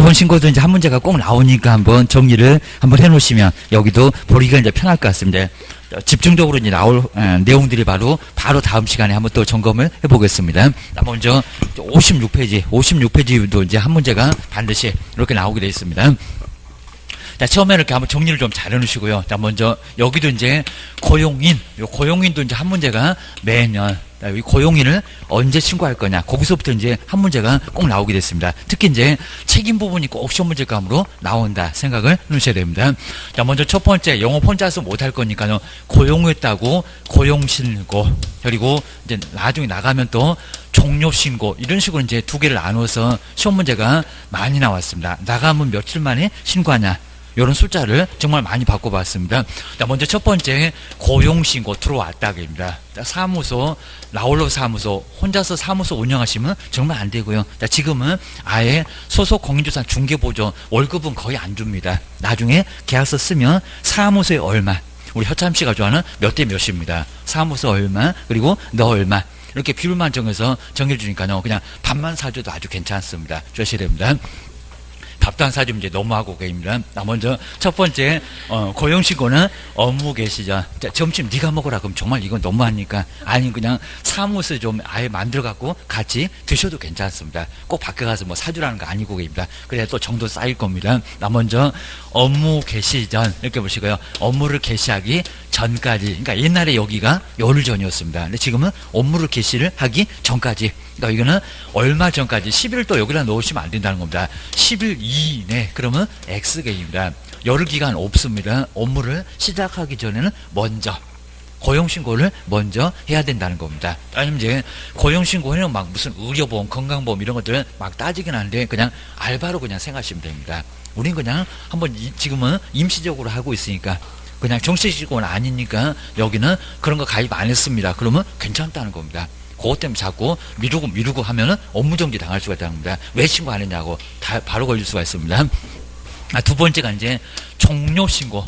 이번 신고도 이제 한 문제가 꼭 나오니까 한번 정리를 한번 해놓으시면 여기도 보기가 이제 편할 것 같습니다. 집중적으로 이제 나올 내용들이 바로 다음 시간에 한번 또 점검을 해보겠습니다. 먼저 56페이지도 이제 한 문제가 반드시 이렇게 나오게 되어 있습니다. 자, 처음에 이렇게 한번 정리를 좀 잘 해놓으시고요. 자, 먼저 여기도 이제 고용인도 이제 한 문제가 매년 이 고용인을 언제 신고할 거냐, 거기서부터 이제 한 문제가 꼭 나오게 됐습니다. 특히 이제 책임 부분이 꼭 시험 문제감으로 나온다 생각을 해놓으셔야 됩니다. 자, 먼저 첫 번째, 영업 혼자서 못할 거니까요, 고용했다고 고용신고, 그리고 이제 나중에 나가면 또 종료신고, 이런 식으로 이제 두 개를 나누어서 시험 문제가 많이 나왔습니다. 나가면 며칠 만에 신고하냐, 이런 숫자를 정말 많이 바꿔봤습니다. 자, 먼저 첫 번째, 고용신고 들어왔다입니다. 사무소, 나홀로 사무소, 혼자서 사무소 운영하시면 정말 안 되고요. 자, 지금은 아예 소속 공인중개사 중개보조 월급은 거의 안 줍니다. 나중에 계약서 쓰면 사무소에 얼마, 우리 허참 씨가 좋아하는 몇 대 몇입니다. 사무소 얼마, 그리고 너 얼마, 이렇게 비율만 정해서 정해주니까요, 그냥 밥만 사줘도 아주 괜찮습니다. 주셔야 됩니다. 밥도 안 사주면 이제 너무하고 계십니다. 먼저 첫 번째, 고용신고는 업무 개시전. 자, 점심 네가 먹으라 그럼 정말 이건 너무하니까, 아니 그냥 사무소에 좀 아예 만들어 갖고 같이 드셔도 괜찮습니다. 꼭 밖에 가서 뭐 사주라는 거 아니고 계십니다. 그래야 또 정도 쌓일 겁니다. 먼저 업무 개시 전, 이렇게 보시고요. 업무를 개시하기 전까지, 그러니까 옛날에 여기가 열흘 전이었습니다. 근데 지금은 업무를 개시를 하기 전까지, 그러니까 이거는 얼마 전까지, 10일 또 여기다 넣으시면 안 된다는 겁니다. 10일 이내, 그러면 X개입니다. 열흘 기간 없습니다. 업무를 시작하기 전에는 먼저 고용신고를 먼저 해야 된다는 겁니다. 아니면 이제 고용신고에는 막 무슨 의료보험, 건강보험 이런 것들은 막 따지긴 하는데 그냥 알바로 그냥 생각하시면 됩니다. 우린 그냥 한번 지금은 임시적으로 하고 있으니까, 그냥 정식신고는 아니니까 여기는 그런 거 가입 안 했습니다. 그러면 괜찮다는 겁니다. 그것 때문에 자꾸 미루고 하면은 업무정지 당할 수가 있다는 겁니다. 왜 신고 안 했냐고 바로 걸릴 수가 있습니다. 두 번째가 이제 종료신고.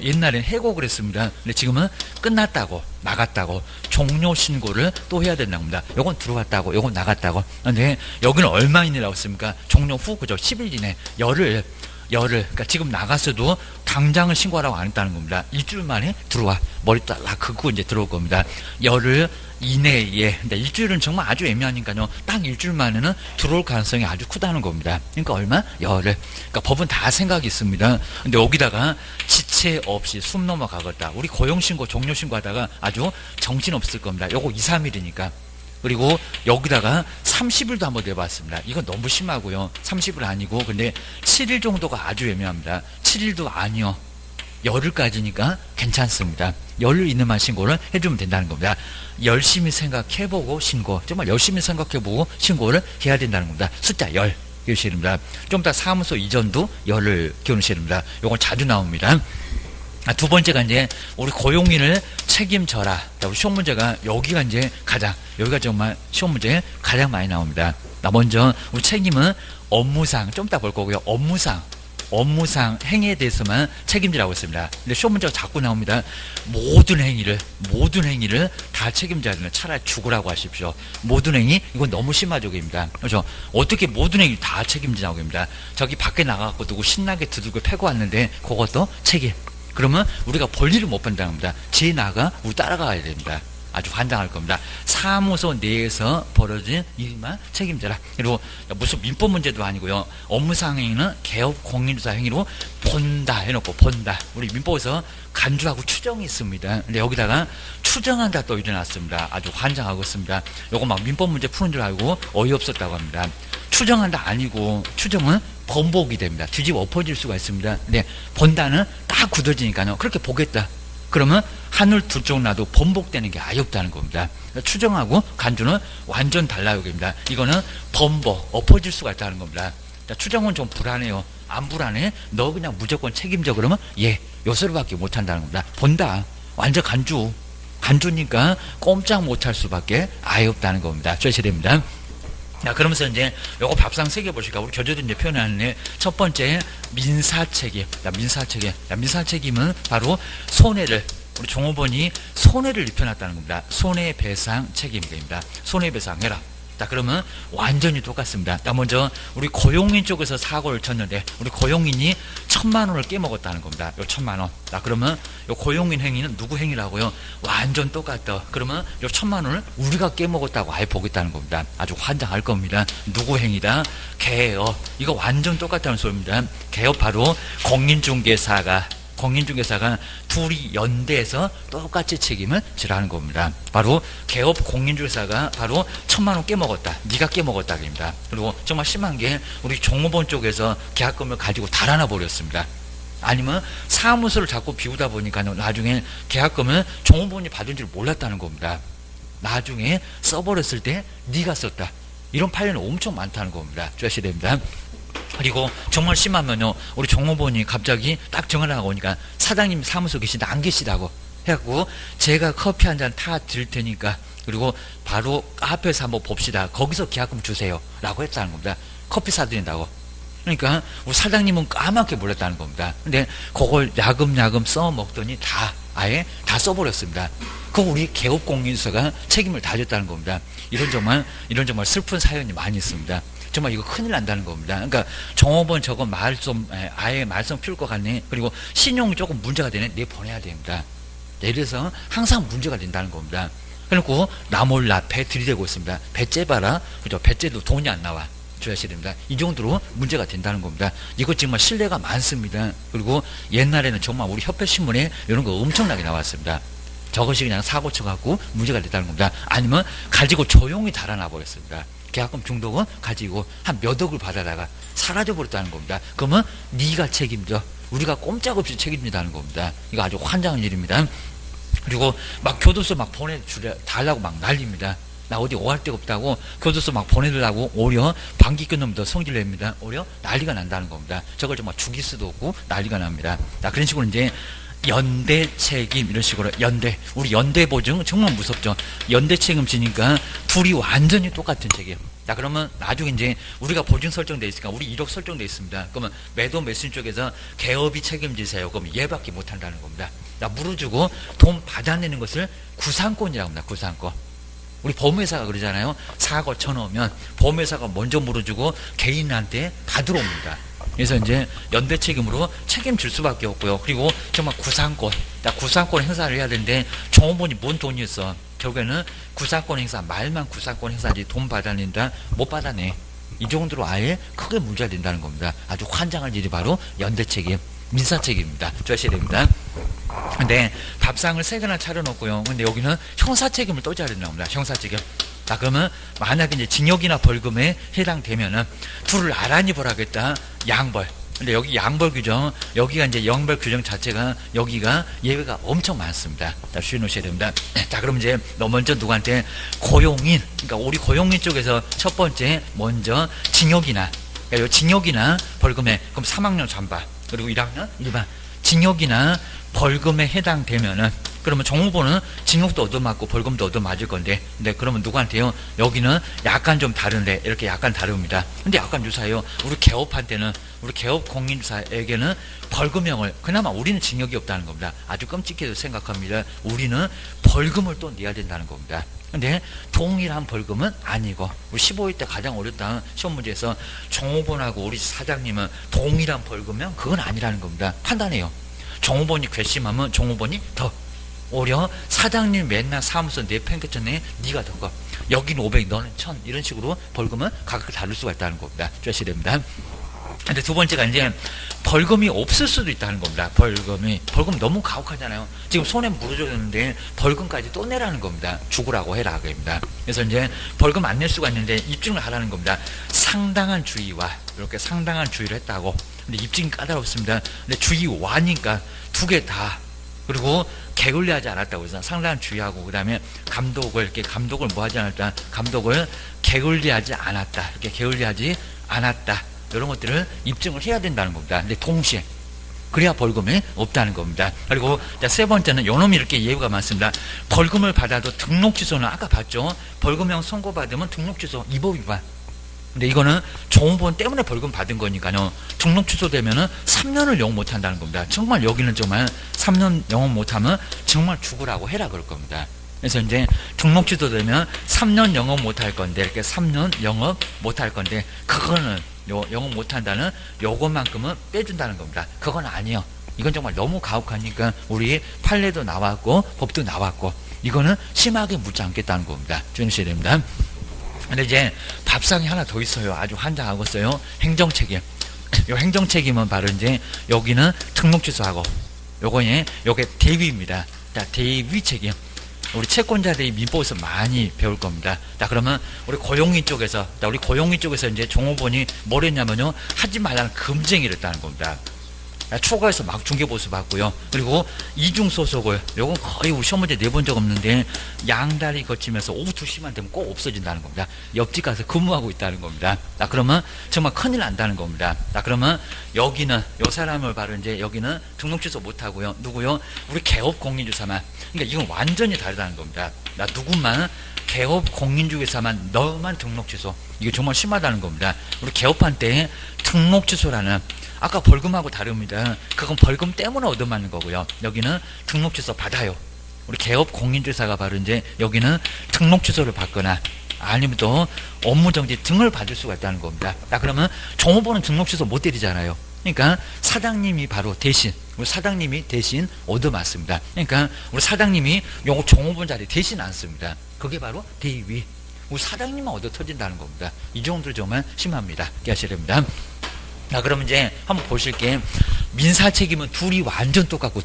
옛날엔 해고 그랬습니다. 근데 지금은 끝났다고, 나갔다고, 종료신고를 또 해야 된다는 겁니다. 요건 들어왔다고, 요건 나갔다고. 근데 여기는 얼마 이내라고 했습니까? 종료 후, 그죠? 10일 이내, 열흘. 그러니까 지금 나갔어도 당장을 신고하라고 안 했다는 겁니다. 일주일 만에 들어와. 머리 딱 긁고 이제 들어올 겁니다. 열흘 이내에. 근데 일주일은 정말 아주 애매하니까요, 딱 일주일 만에는 들어올 가능성이 아주 크다는 겁니다. 그러니까 얼마? 열흘. 그러니까 법은 다 생각이 있습니다. 근데 여기다가 지체 없이 숨 넘어가겠다. 우리 고용신고, 종료신고 하다가 아주 정신없을 겁니다. 요거 2, 3일이니까. 그리고 여기다가 30일도 한번 내봤습니다. 이건 너무 심하고요. 30일 아니고, 근데 7일 정도가 아주 애매합니다. 7일도 아니요. 열흘까지니까 괜찮습니다. 열흘 이내만 신고를 해주면 된다는 겁니다. 열심히 생각해보고 신고, 정말 열심히 생각해보고 신고를 해야 된다는 겁니다. 숫자 10 기억하셔야 됩니다. 좀 이따 사무소 이전도 열을 기억하셔야 됩니다. 이건 자주 나옵니다. 두 번째가 이제 우리 고용인을 책임져라. 우리 시험 문제가 여기가 이제 여기가 정말 시험 문제에 가장 많이 나옵니다. 먼저 우리 책임은 업무상, 좀 이따 볼 거고요. 업무상 행위에 대해서만 책임지라고 했습니다. 근데 시험 문제가 자꾸 나옵니다. 모든 행위를 다 책임져야 되는, 차라리 죽으라고 하십시오. 모든 행위, 이건 너무 심하죠, 입니다. 그렇죠? 어떻게 모든 행위 다 책임지냐고 입니다. 저기 밖에 나가갖고 누구 신나게 두들겨 패고 왔는데 그것도 책임. 그러면 우리가 권리를 못 받는다는 겁니다. 제 나가 우리 따라가야 됩니다. 아주 환장할 겁니다. 사무소 내에서 벌어진 일만 책임져라. 그리고 무슨 민법 문제도 아니고요. 업무상 행위는 개업 공인중개사 행위로 본다 해놓고, 본다. 우리 민법에서 간주하고 추정이 있습니다. 근데 여기다가 추정한다 또 일어났습니다. 아주 환장하고 있습니다. 요거 막 민법 문제 푸는 줄 알고 어이없었다고 합니다. 추정한다 아니고, 추정은 번복이 됩니다. 뒤집어 엎어질 수가 있습니다. 근데 본다는 딱 굳어지니까요, 그렇게 보겠다. 그러면 하늘 두 쪽 나도 번복되는 게 아예 없다는 겁니다. 추정하고 간주는 완전 달라요. 이거는 번복, 엎어질 수가 있다는 겁니다. 추정은 좀 불안해요. 안 불안해? 너 그냥 무조건 책임져. 그러면 요 소리밖에 못한다는 겁니다. 본다, 완전 간주니까 꼼짝 못할 수밖에 아예 없다는 겁니다. 주셔야 됩니다. 자, 그러면서 이제 요거 밥상 새겨보실까? 우리 교재도 이제 표현하는데, 첫 번째, 민사책임. 민사책임은 바로 손해를, 우리 종업원이 손해를 입혀놨다는 겁니다. 손해배상 책임입니다. 손해배상해라. 자, 그러면 완전히 똑같습니다. 자, 먼저 우리 고용인 쪽에서 사고를 쳤는데 우리 고용인이 1,000만 원을 깨먹었다는 겁니다. 요 1,000만 원. 자, 그러면 요 고용인 행위는 누구 행위라고요? 완전 똑같다. 그러면 요 1,000만 원을 우리가 깨먹었다고 아예 보겠다는 겁니다. 아주 환장할 겁니다. 누구 행위다? 개업. 이거 완전 똑같다는 소리입니다. 개업 바로 공인중개사가 둘이 연대해서 똑같이 책임을 지라는 겁니다. 바로 개업 공인중개사가 바로 1,000만 원 깨먹었다. 네가 깨먹었다. 그럽니다. 그리고 정말 심한 게 우리 종업원 쪽에서 계약금을 가지고 달아나 버렸습니다. 아니면 사무소를 자꾸 비우다 보니까 나중에 계약금을 종업원이 받은 줄 몰랐다는 겁니다. 나중에 써버렸을 때 네가 썼다. 이런 판례는 엄청 많다는 겁니다. 주의하셔야 됩니다. 그리고 정말 심하면요, 우리 종업원이 갑자기 딱 전화가 오니까 사장님 사무소 계신데 안 계시다고 해갖고 제가 커피 한 잔 타 드릴 테니까 그리고 바로 카페에서 한번 봅시다. 거기서 계약금 주세요. 라고 했다는 겁니다. 커피 사드린다고. 그러니까 우리 사장님은 까맣게 몰랐다는 겁니다. 근데 그걸 야금야금 써먹더니 아예 다 써버렸습니다. 그 우리 개업공인수사가 책임을 다졌다는 겁니다. 이런 정말 슬픈 사연이 많이 있습니다. 정말 이거 큰일 난다는 겁니다. 그러니까 종업원 저거 아예 말썽 피울 것 같네. 그리고 신용이 조금 문제가 되네. 내보내야 됩니다. 이래서 항상 문제가 된다는 겁니다. 그리고 나 몰라 배 들이대고 있습니다. 배 째봐라. 그죠? 배 째도 돈이 안 나와. 주의하셔야 됩니다. 이 정도로 문제가 된다는 겁니다. 이거 정말 신뢰가 많습니다. 그리고 옛날에는 정말 우리 협회신문에 이런 거 엄청나게 나왔습니다. 저것이 그냥 사고 쳐갖고 문제가 됐다는 겁니다. 아니면 가지고 조용히 달아나 버렸습니다. 계약금 중독은 가지고 한 몇 억을 받아다가 사라져 버렸다는 겁니다. 그러면 네가 책임져. 우리가 꼼짝없이 책임진다는 겁니다. 이거 아주 환장한 일입니다. 그리고 막 교도소 막 보내달라고 막 난립니다. 나 어디 오할 데가 없다고 교도소 막 보내달라고 오히려 방귀 뀌는 놈도 성질 냅니다. 오히려 난리가 난다는 겁니다. 저걸 정말 죽일 수도 없고 난리가 납니다. 자, 그런 식으로 이제 연대 책임 이런 식으로 우리 연대 보증 정말 무섭죠. 연대 책임지니까 둘이 완전히 똑같은 책임. 자, 그러면 나중에 이제 우리가 보증 설정돼 있으니까 우리 1억 설정돼 있습니다. 그러면 매도 매수인 쪽에서 개업이 책임지세요. 그러면 얘밖에 못 한다는 겁니다. 자, 물어주고 돈 받아내는 것을 구상권이라고 합니다. 구상권. 우리 보험회사가 그러잖아요. 사고 쳐놓으면 보험회사가 먼저 물어주고 개인한테 받으러 옵니다. 그래서 이제 연대 책임으로 책임질 수밖에 없고요. 그리고 정말 구상권, 구상권 행사를 해야 되는데 종업원이 뭔 돈이 있어. 결국에는 구상권 행사, 말만 구상권 행사지 돈 받아낸다, 못 받아내. 이 정도로 아예 크게 문제가 된다는 겁니다. 아주 환장할 일이 바로 연대 책임, 민사 책임입니다. 주의하셔야 됩니다. 근데 밥상을 3개나 차려놓고요. 근데 여기는 형사 책임을 또 져야 된다고 합니다. 형사 책임. 자, 그러면 만약에 이제 징역이나 벌금에 해당되면은 둘을 나란히 벌하겠다. 양벌. 근데 여기 양벌 규정, 여기가 이제 영벌 규정 자체가 여기가 예외가 엄청 많습니다. 자, 주의 놓으셔야 됩니다. 자, 그럼 이제 먼저 누구한테 고용인, 그러니까 우리 고용인 쪽에서 첫 번째 먼저 징역이나, 그러니까 징역이나 벌금에 그럼 3학년 전반 그리고 1학년 일반 징역이나 벌금에 해당되면은 그러면 종업원은 징역도 얻어맞고 벌금도 얻어맞을 건데, 근데 그러면 누구한테요? 여기는 약간 좀 다른데, 이렇게 약간 다릅니다. 근데 약간 유사해요. 우리 개업한테는, 우리 개업 공인사에게는 벌금형을, 그나마 우리는 징역이 없다는 겁니다. 아주 끔찍해도 생각합니다. 우리는 벌금을 또 내야 된다는 겁니다. 근데 동일한 벌금은 아니고, 우리 15일 때 가장 어렵다는 시험 문제에서 종업원하고 우리 사장님은 동일한 벌금형? 그건 아니라는 겁니다. 판단해요. 종업원이 괘씸하면 종업원이 더, 오히려 사장님 맨날 사무소 내 팽개쳤네, 네가 더 거. 여기는 500, 너는 1000 이런 식으로 벌금은 각각 다를 수가 있다는 겁니다. 주의하셔야 됩니다. 근데 두 번째가 이제 벌금이 없을 수도 있다는 겁니다. 벌금 너무 가혹하잖아요. 지금 손에 물어줬는데 벌금까지 또 내라는 겁니다. 죽으라고 해라 그럽니다. 그래서 이제 벌금 안 낼 수가 있는데 입증을 하라는 겁니다. 상당한 주의와 이렇게 상당한 주의를 했다고. 근데 입증이 까다롭습니다. 근데 주의와니까 두 개 다. 그리고 게을리하지 않았다고 해서 상당한 주의하고, 그 다음에 감독을 뭐 하지 않았다, 감독을 게을리하지 않았다, 이렇게 게을리하지 않았다, 이런 것들을 입증을 해야 된다는 겁니다. 근데 동시에 그래야 벌금이 없다는 겁니다. 그리고 세 번째는 요놈이 이렇게 예우가 많습니다. 벌금을 받아도 등록 취소는 아까 봤죠. 벌금형 선고받으면 등록 취소, 이법 위반. 근데 이거는 종업원 때문에 벌금 받은 거니까요. 등록 취소되면은 3년을 영업 못 한다는 겁니다. 정말 여기는 정말 3년 영업 못 하면 정말 죽으라고 해라 그럴 겁니다. 그래서 이제 등록 취소되면 3년 영업 못할 건데, 이렇게 3년 영업 못할 건데, 그거는 영업 못한다는 요것만큼은 빼준다는 겁니다. 그건 아니에요. 이건 정말 너무 가혹하니까 우리 판례도 나왔고 법도 나왔고 이거는 심하게 묻지 않겠다는 겁니다. 주의하셔야 됩니다. 근데 이제 밥상이 하나 더 있어요. 아주 환장하겠어요. 행정책임. 요 행정책임은 바로 이제 여기는 등록 취소하고 요게 대위입니다. 자, 대위 책임. 우리 채권자들이 민법에서 많이 배울 겁니다. 자, 그러면 우리 고용인 쪽에서, 이제 종업원이 뭘 했냐면요, 하지 말라는 금쟁이를 했다는 겁니다. 초과해서 막 중개보수 받고요. 그리고 이중소속을, 요건 거의 우리 시험 문제 내본 적 없는데, 양다리 거치면서 오후 2시만 되면 꼭 없어진다는 겁니다. 옆집 가서 근무하고 있다는 겁니다. 자, 그러면 정말 큰일 난다는 겁니다. 자, 그러면 여기는, 요 사람을 바로 이제 여기는 등록 취소 못하고요. 누구요? 우리 개업 공인주사만. 그러니까 이건 완전히 다르다는 겁니다. 나 누구만 개업 공인중개사만 너만 등록 취소. 이게 정말 심하다는 겁니다. 우리 개업한 때 등록 취소라는, 아까 벌금하고 다릅니다. 그건 벌금 때문에 얻어맞는 거고요. 여기는 등록 취소 받아요. 우리 개업 공인중개사가 바로 이제 여기는 등록 취소를 받거나 아니면 또 업무 정지 등을 받을 수가 있다는 겁니다. 자, 그러면 종업원은 등록 취소 못 때리잖아요. 그러니까 사장님이 바로 대신, 우리 사장님이 대신 얻어맞습니다. 그러니까 우리 사장님이 요거 종업원 자리 대신 안 씁니다. 그게 바로 대위. 우리 사장님만 얻어 터진다는 겁니다. 이 정도로 정말 심합니다. 기하셔야 됩니다. 자, 그럼 이제 한번 보실게. 민사 책임은 둘이 완전 똑같고,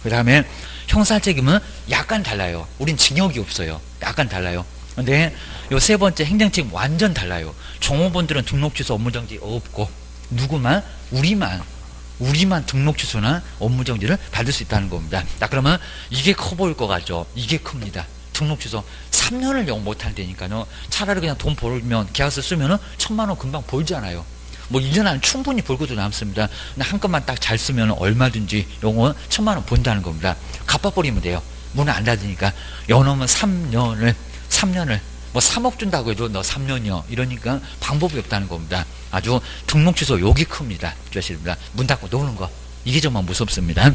그 다음에 형사 책임은 약간 달라요. 우린 징역이 없어요. 약간 달라요. 근데 요 세 번째 행정 책임 완전 달라요. 종업원들은 등록 취소 업무 정지 없고, 누구만? 우리만 등록 취소나 업무 정지를 받을 수 있다는 겁니다. 자, 그러면 이게 커 보일 것 같죠? 이게 큽니다. 등록 취소 3년을 영업 못한다니까요. 차라리 그냥 돈 벌면 계약서 쓰면은 1,000만 원 금방 벌잖아요. 뭐 1년 안에 충분히 벌고도 남습니다. 근데 한 건만 딱 잘 쓰면 얼마든지 요거 1,000만 원 번다는 겁니다. 갚아버리면 돼요. 문을 안 닫으니까. 요놈은 3년을 뭐 3억 준다고 해도 너 3년이요. 이러니까 방법이 없다는 겁니다. 아주 등록 취소 욕이 큽니다. 주시입니다. 문 닫고 노는 거. 이게 정말 무섭습니다.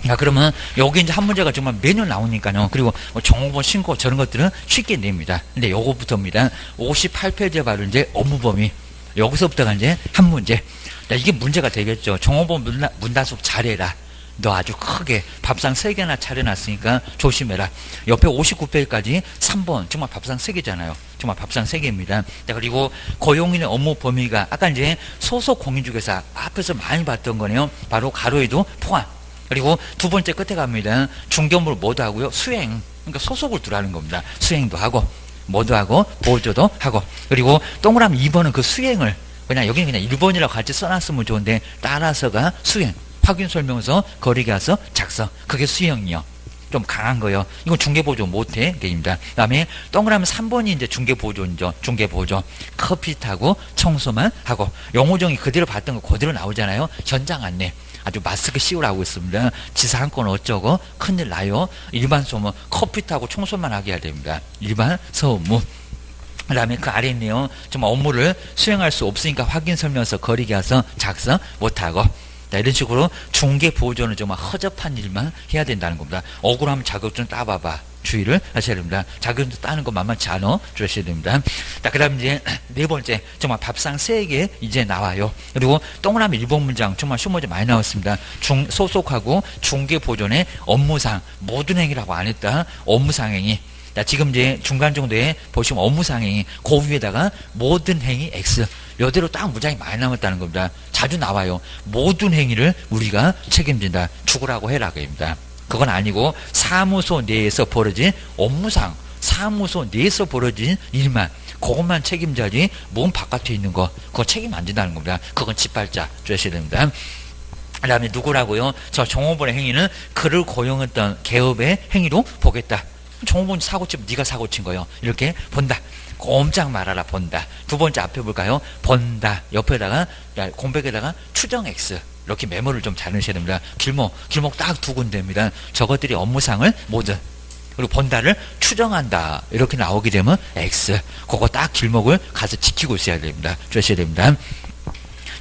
자, 그러면 여기 이제 한 문제가 정말 매년 나오니까요. 그리고 뭐 종업원 신고 저런 것들은 쉽게 냅니다. 근데 요거부터입니다. 58페이지에 바로 이제 업무 범위. 여기서부터가 이제 한 문제. 자, 이게 문제가 되겠죠. 종업원 문단속 잘해라. 너 아주 크게 밥상 3개나 차려놨으니까 조심해라. 옆에 59페이지까지 3번 정말 밥상 3개잖아요. 정말 밥상 3개입니다. 자, 그리고 고용인의 업무 범위가 아까 이제 소속 공인중개사 앞에서 많이 봤던 거네요. 바로 가로에도 포함. 그리고 두 번째 끝에 갑니다. 중개업무를 뭐도 하고요. 수행. 그러니까 소속을 두라는 겁니다. 수행도 하고 뭐도 하고 보조도 하고. 그리고 동그라미 2번은 그 수행을 여기는 그냥 1번이라고 같이 써놨으면 좋은데 따라서가 수행. 확인설명서, 거래계약서, 작성. 그게 수행이요. 좀 강한 거요. 이건 중개보조 못해. 게입니다. 그 다음에 동그라미 3번이 이제 중개보조죠. 중개보조. 커피 타고 청소만 하고. 용어정이 그대로 봤던 거 그대로 나오잖아요. 현장 안내. 아주 마스크 씌우라고 있습니다. 지사 한 건 어쩌고 큰일 나요. 일반 소무 커피 타고 청소만 하게 해야 됩니다. 일반 소무. 그 다음에 그 아래 있네요. 정말 업무를 수행할 수 없으니까 확인설명서, 거래계약서, 작성 못하고. 자, 이런 식으로 중개보조는 정말 허접한 일만 해야 된다는 겁니다. 억울하면 자격증 따봐봐. 주의를 하셔야 됩니다. 자격증 따는 거 만만치 않아 주셔야 됩니다. 자, 그 다음 이제 네 번째 정말 밥상 3개 이제 나와요. 그리고 동그라미 1번 문장 정말 시험 문제 많이 나왔습니다. 소속하고 중개보조의 업무상 모든 행위라고 안 했다. 업무상 행위. 자, 지금 이제 중간 정도에 보시면 업무상 행위 그 위에다가 모든 행위 X. 이대로 딱 문장이 많이 남았다는 겁니다. 자주 나와요. 모든 행위를 우리가 책임진다. 죽으라고 해라. 그입니다. 그건 아니고 사무소 내에서 벌어진 업무상 사무소 내에서 벌어진 일만 그것만 책임져야지 몸 바깥에 있는 거 그거 책임 안 진다는 겁니다. 그건 짓밟자 주셔야 됩니다. 그 다음에 누구라고요? 저 종업원의 행위는 그를 고용했던 개업의 행위로 보겠다. 종업원 사고치면 네가 사고친 거예요. 이렇게 본다. 꼼짝 말아라. 본다. 두 번째 앞에 볼까요? 본다. 옆에다가 공백에다가 추정 X. 이렇게 메모를 좀 잘 넣으셔야 됩니다. 길목 딱 두 군데입니다. 저것들이 업무상을 모든 그리고 본다를 추정한다. 이렇게 나오게 되면 X. 그거 딱 길목을 가서 지키고 있어야 됩니다. 주셔야 됩니다.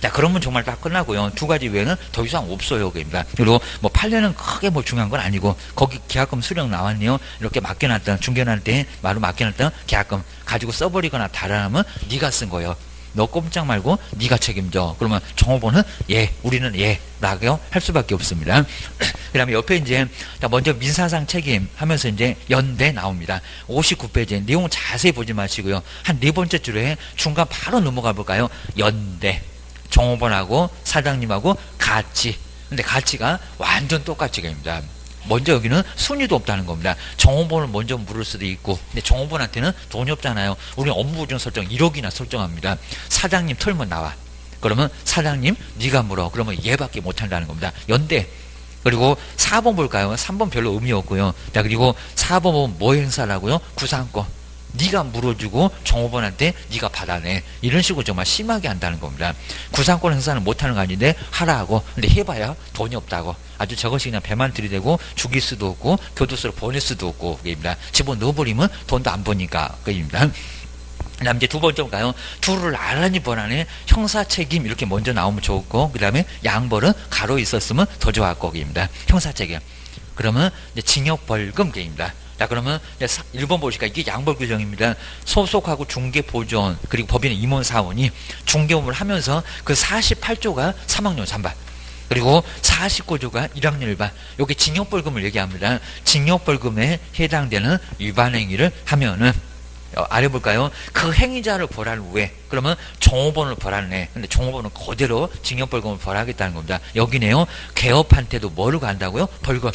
자, 그러면 정말 딱 끝나고요. 두 가지 외에는 더 이상 없어요. 그입니다. 그리고 뭐 판례는 크게 뭐 중요한 건 아니고 거기 계약금 수령 나왔네요. 이렇게 맡겨놨던 중개할 때 말로 맡겨놨던 계약금 가지고 써버리거나 달아나면 네가 쓴 거예요. 너 꼼짝 말고 네가 책임져. 그러면 종업원은 예, 우리는 예 라고 할 수밖에 없습니다. 그 다음에 옆에 이제 먼저 민사상 책임 하면서 이제 연대 나옵니다. 59페이지 내용 자세히 보지 마시고요. 한 네 번째 줄에 중간 바로 넘어가 볼까요? 연대 종업원하고 사장님하고 같이. 근데 가치가 완전 똑같이 됩니다. 먼저 여기는 순위도 없다는 겁니다. 종업원을 먼저 물을 수도 있고, 근데 종업원한테는 돈이 없잖아요. 우리는 업무 보증 설정 1억이나 설정합니다. 사장님 털면 나와. 그러면 사장님 네가 물어. 그러면 얘밖에 못한다는 겁니다. 연대. 그리고 4번 볼까요? 3번 별로 의미 없고요. 자, 그리고 4번은 뭐 행사라고요? 구상권. 네가 물어주고 종업원한테 네가 받아내. 이런 식으로 정말 심하게 한다는 겁니다. 구상권 행사는 못하는 거 아닌데 하라 하고, 근데 해봐야 돈이 없다고. 아주 저것이 그냥 배만 들이대고 죽일 수도 없고 교도소로 보낼 수도 없고 그입니다. 집어넣어버리면 돈도 안 버니까 그입니다. 그 다음 이제 두 번째 볼까요? 둘을 나란히 번하네 형사 책임 이렇게 먼저 나오면 좋고, 그 다음에 양벌은 가로 있었으면 더 좋았고 그입니다. 형사 책임. 그러면 이제 징역 벌금 계입니다. 자, 그러면 1번 보시니까 이게 양벌 규정입니다. 소속하고 중개보존 그리고 법인의 임원 사원이 중개업을 하면서 그 48조가 3학년 3반 그리고 49조가 1학년 1반 여기 징역벌금을 얘기합니다. 징역벌금에 해당되는 위반행위를 하면은 아래 볼까요? 그 행위자를 벌할 후에 그러면 종업원을 벌하네. 근데 종업원은 그대로 징역벌금을 벌하겠다는 겁니다. 여기네요. 개업한테도 뭐를 간다고요? 벌금.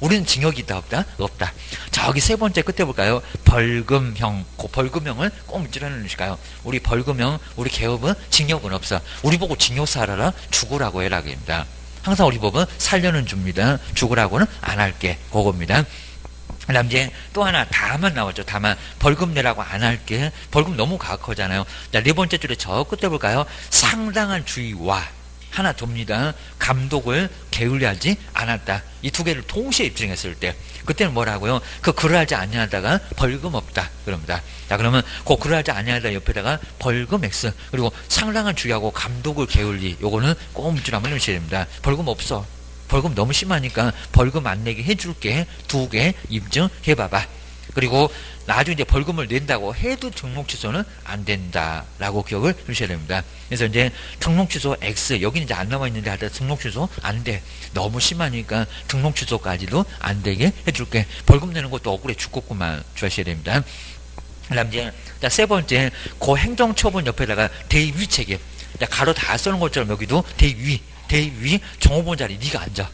우리는 징역이 있다 없다? 없다. 저기 세 번째 끝에 볼까요? 벌금형. 그 벌금형을 꼭 줄여놓으실까요? 우리 벌금형, 우리 개업은 징역은 없어. 우리 보고 징역 살아라 죽으라고 해라 입니다. 항상 우리 법은 살려는 줍니다. 죽으라고는 안 할게. 그겁니다. 그 다음 이제 또 하나 다만 나왔죠. 다만 벌금 내라고 안 할게. 벌금 너무 가혹하잖아요. 자, 네 번째 줄에 저 끝에 볼까요? 상당한 주의와 하나 돕니다. 감독을 게을리하지 않았다. 이 두 개를 동시에 입증했을 때 그때는 뭐라고요? 그 글을 하지 아니하다가 벌금 없다 그럽니다. 자, 그러면 그 글을 하지 아니하다 옆에다가 벌금 X 그리고 상당한 주의하고 감독을 게을리 요거는 꼭 밑줄 한번 넣으셔야 됩니다. 벌금 없어. 벌금 너무 심하니까 벌금 안 내게 해줄게. 두 개 입증해봐봐. 그리고 나중에 이제 벌금을 낸다고 해도 등록 취소는 안 된다라고 기억을 해주셔야 됩니다. 그래서 이제 등록 취소 X 여기는 이제 안 남아 있는데 하다 등록 취소 안 돼. 너무 심하니까 등록 취소까지도 안 되게 해줄게. 벌금 내는 것도 억울해 죽겠구만 주하셔야 됩니다. 그다음 이제 세 번째 고 행정처분 옆에다가 대위 책임. 가로 다 써는 것처럼 여기도 대위 종업원 자리 네가 앉아.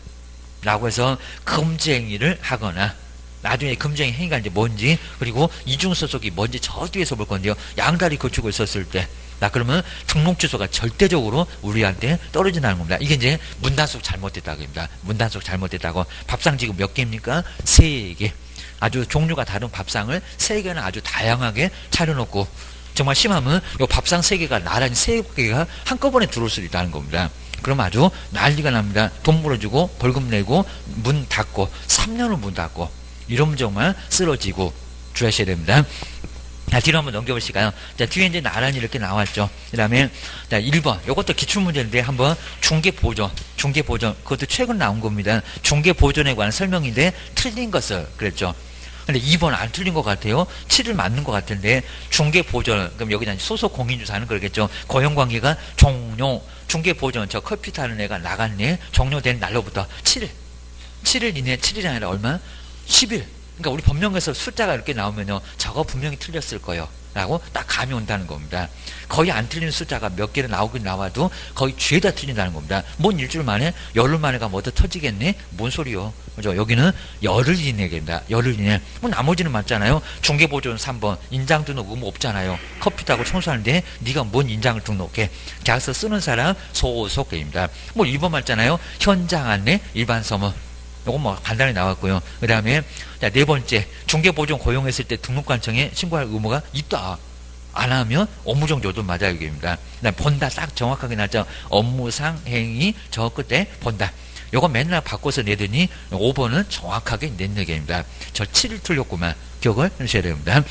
라고 해서 금지 행위를 하거나 나중에 금지행위 행위가 이제 뭔지 그리고 이중소속이 뭔지 저 뒤에서 볼 건데요. 양다리 거치고 있었을 때 나 그러면 등록 취소가 절대적으로 우리한테 떨어진다는 겁니다. 이게 이제 문단속 잘못됐다고 합니다. 문단속 잘못됐다고. 밥상 지금 몇 개입니까? 3개. 아주 종류가 다른 밥상을 3개나 아주 다양하게 차려놓고 정말 심하면 이 밥상 3개가 나란히 3개가 한꺼번에 들어올 수도 있다는 겁니다. 그럼 아주 난리가 납니다. 돈 물어주고 벌금 내고 문 닫고 3년을 문 닫고 이러면 정말 쓰러지고 주의하셔야 됩니다. 자, 뒤로 한번 넘겨보실까요? 자, 뒤에 이제 나란히 이렇게 나왔죠. 그 다음에, 자, 1번. 이것도 기출문제인데 한번 중개보존. 그것도 최근 나온 겁니다. 중개보존에 관한 설명인데 틀린 것을 그랬죠. 근데 2번 안 틀린 것 같아요. 7을 맞는 것 같은데 중개보존. 그럼 여기다 소속 공인주사는 그러겠죠. 고용관계가 종료. 중개보존. 저 커피 타는 애가 나갔네. 종료된 날로부터 7일 이내 7일이 아니라 얼마? 10일. 그러니까 우리 법령에서 숫자가 이렇게 나오면요. 저거 분명히 틀렸을 거예요. 라고 딱 감이 온다는 겁니다. 거의 안 틀리는 숫자가 몇 개를 나오긴 나와도 거의 죄다 틀린다는 겁니다. 뭔 일주일 만에, 열흘 만에 가면 어디 터지겠네? 뭔 소리요? 그죠? 여기는 열흘 이내입니다. 열흘 이내. 뭐 나머지는 맞잖아요. 중개보존 3번. 인장 등록 의무 없잖아요. 커피 타고 청소하는데 네가 뭔 인장을 등록해? 계약서 쓰는 사람 소속입니다. 뭐 1번 맞잖아요. 현장 안내 일반 서문. 요건 뭐 간단히 나왔고요. 그 다음에 네 번째 중개보존 고용했을 때 등록관청에 신고할 의무가 있다. 안 하면 업무정 조도 맞아요. 여기입니다. 그다음 본다 딱 정확하게 나죠. 업무상 행위 저 끝에 본다. 요거 맨날 바꿔서 내더니 5번은 정확하게 낸 얘기입니다. 저 7을 틀렸구만. 기억을 하셔야 됩니다.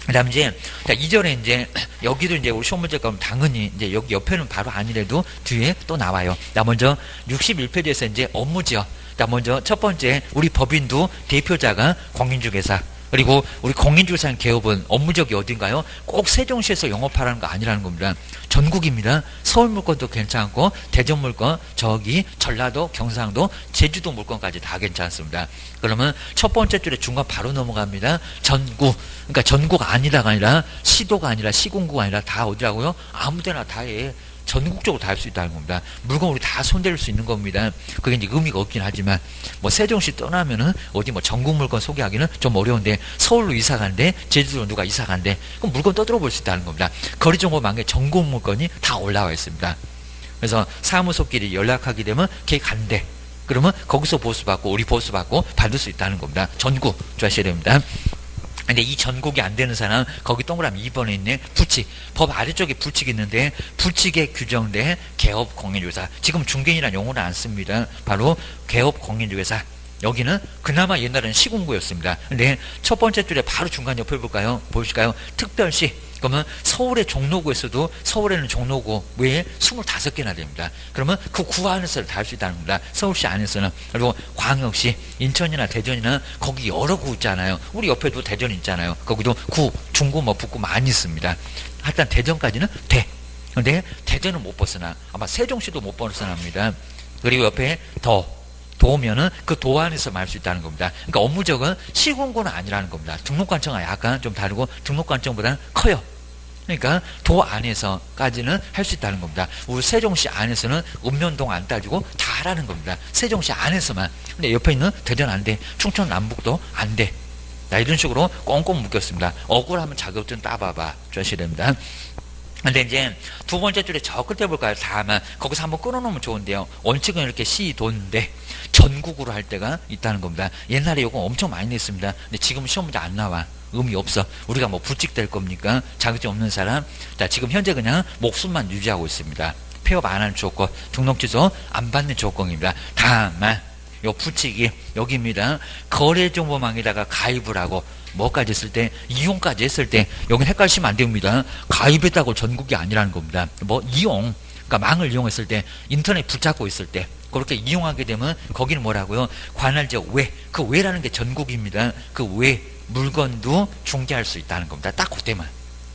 그 다음 이제, 자, 이전에 이제, 여기도 이제 우리 시험 문제 가면 당연히 이제 여기 옆에는 바로 아니래도 뒤에 또 나와요. 자, 먼저 61페이지에서 이제 업무지역. 자, 먼저 첫 번째, 우리 법인도 대표자가 공인중개사. 그리고 우리 공인중개사 개업은 업무지역이 어딘가요? 꼭 세종시에서 영업하라는 거 아니라는 겁니다. 전국입니다. 서울 물건도 괜찮고 대전 물건, 저기 전라도, 경상도, 제주도 물건까지 다 괜찮습니다. 그러면 첫 번째 줄에 중간 바로 넘어갑니다. 전국. 그러니까 전국 아니다가 아니라 시도가 아니라 시군구가 아니라 다 어디라고요? 아무데나 다 해. 전국적으로 다 할 수 있다는 겁니다. 물건 우리 다 손댈 수 있는 겁니다. 그게 이제 의미가 없긴 하지만, 뭐 세종시 떠나면은 어디 뭐 전국 물건 소개하기는 좀 어려운데, 서울로 이사 간대, 제주도로 누가 이사 간대, 그럼 물건 떠들어 볼 수 있다는 겁니다. 거리 정보망에 전국 물건이 다 올라와 있습니다. 그래서 사무소끼리 연락하게 되면 걔 간대. 그러면 거기서 보수받고, 우리 보수받고 받을 수 있다는 겁니다. 전국, 좋아하셔야 됩니다. 근데 이 전국이 안 되는 사람, 거기 동그라미 2번에 있네. 부칙. 법 아래쪽에 부칙이 있는데, 부칙에 규정된 개업 공인중개사. 지금 중개인이라는 용어는 안 씁니다. 바로 개업 공인중개사. 여기는 그나마 옛날에는 시군구였습니다. 근데 첫 번째 줄에 바로 중간 옆에 볼까요? 보실까요? 특별시. 그러면 서울의 종로구에서도 서울에는 종로구 외에 25개나 됩니다. 그러면 그 구 안에서 다 할 수 있다는 겁니다. 서울시 안에서는. 그리고 광역시, 인천이나 대전이나 거기 여러 구 있잖아요. 우리 옆에도 대전이 있잖아요. 거기도 구, 중구, 뭐 북구 많이 있습니다. 하여튼 대전까지는 돼. 근데 대전은 못 벗어나. 아마 세종시도 못 벗어납니다. 그리고 옆에 도면은 그 도 안에서 말 수 있다는 겁니다. 그러니까 업무적은 시군구는 아니라는 겁니다. 등록관청과 약간 좀 다르고 등록관청보다는 커요. 그러니까 도 안에서까지는 할 수 있다는 겁니다. 우리 세종시 안에서는 읍면동 안 따지고 다 하라는 겁니다. 세종시 안에서만. 근데 옆에 있는 대전 안 돼. 충청 남북도 안 돼. 자, 이런 식으로 꽁꽁 묶였습니다. 억울하면 자격증 따봐봐. 주셔야 됩니다. 근데 이제 두 번째 줄에 저 끝에 볼까요? 다만 거기서 한번 끊어놓으면 좋은데요. 원칙은 이렇게 시도인데 전국으로 할 때가 있다는 겁니다. 옛날에 이거 엄청 많이 냈습니다. 근데 지금 시험 문제 안 나와. 의미 없어. 우리가 뭐 부칙될 겁니까? 자격증 없는 사람. 자, 지금 현재 그냥 목숨만 유지하고 있습니다. 폐업 안 하는 조건, 등록 취소 안 받는 조건입니다. 다만 요 부칙이 여기입니다. 거래정보망에다가 가입을 하고 뭐까지 했을 때, 이용까지 했을 때, 여긴 헷갈리시면 안 됩니다. 가입했다고 전국이 아니라는 겁니다. 뭐 이용, 그러니까 망을 이용했을 때, 인터넷 붙잡고 있을 때, 그렇게 이용하게 되면 거기는 뭐라고요? 관할지역 외, 그 외라는 게 전국입니다. 그 외 물건도 중개할 수 있다는 겁니다. 딱 그때만.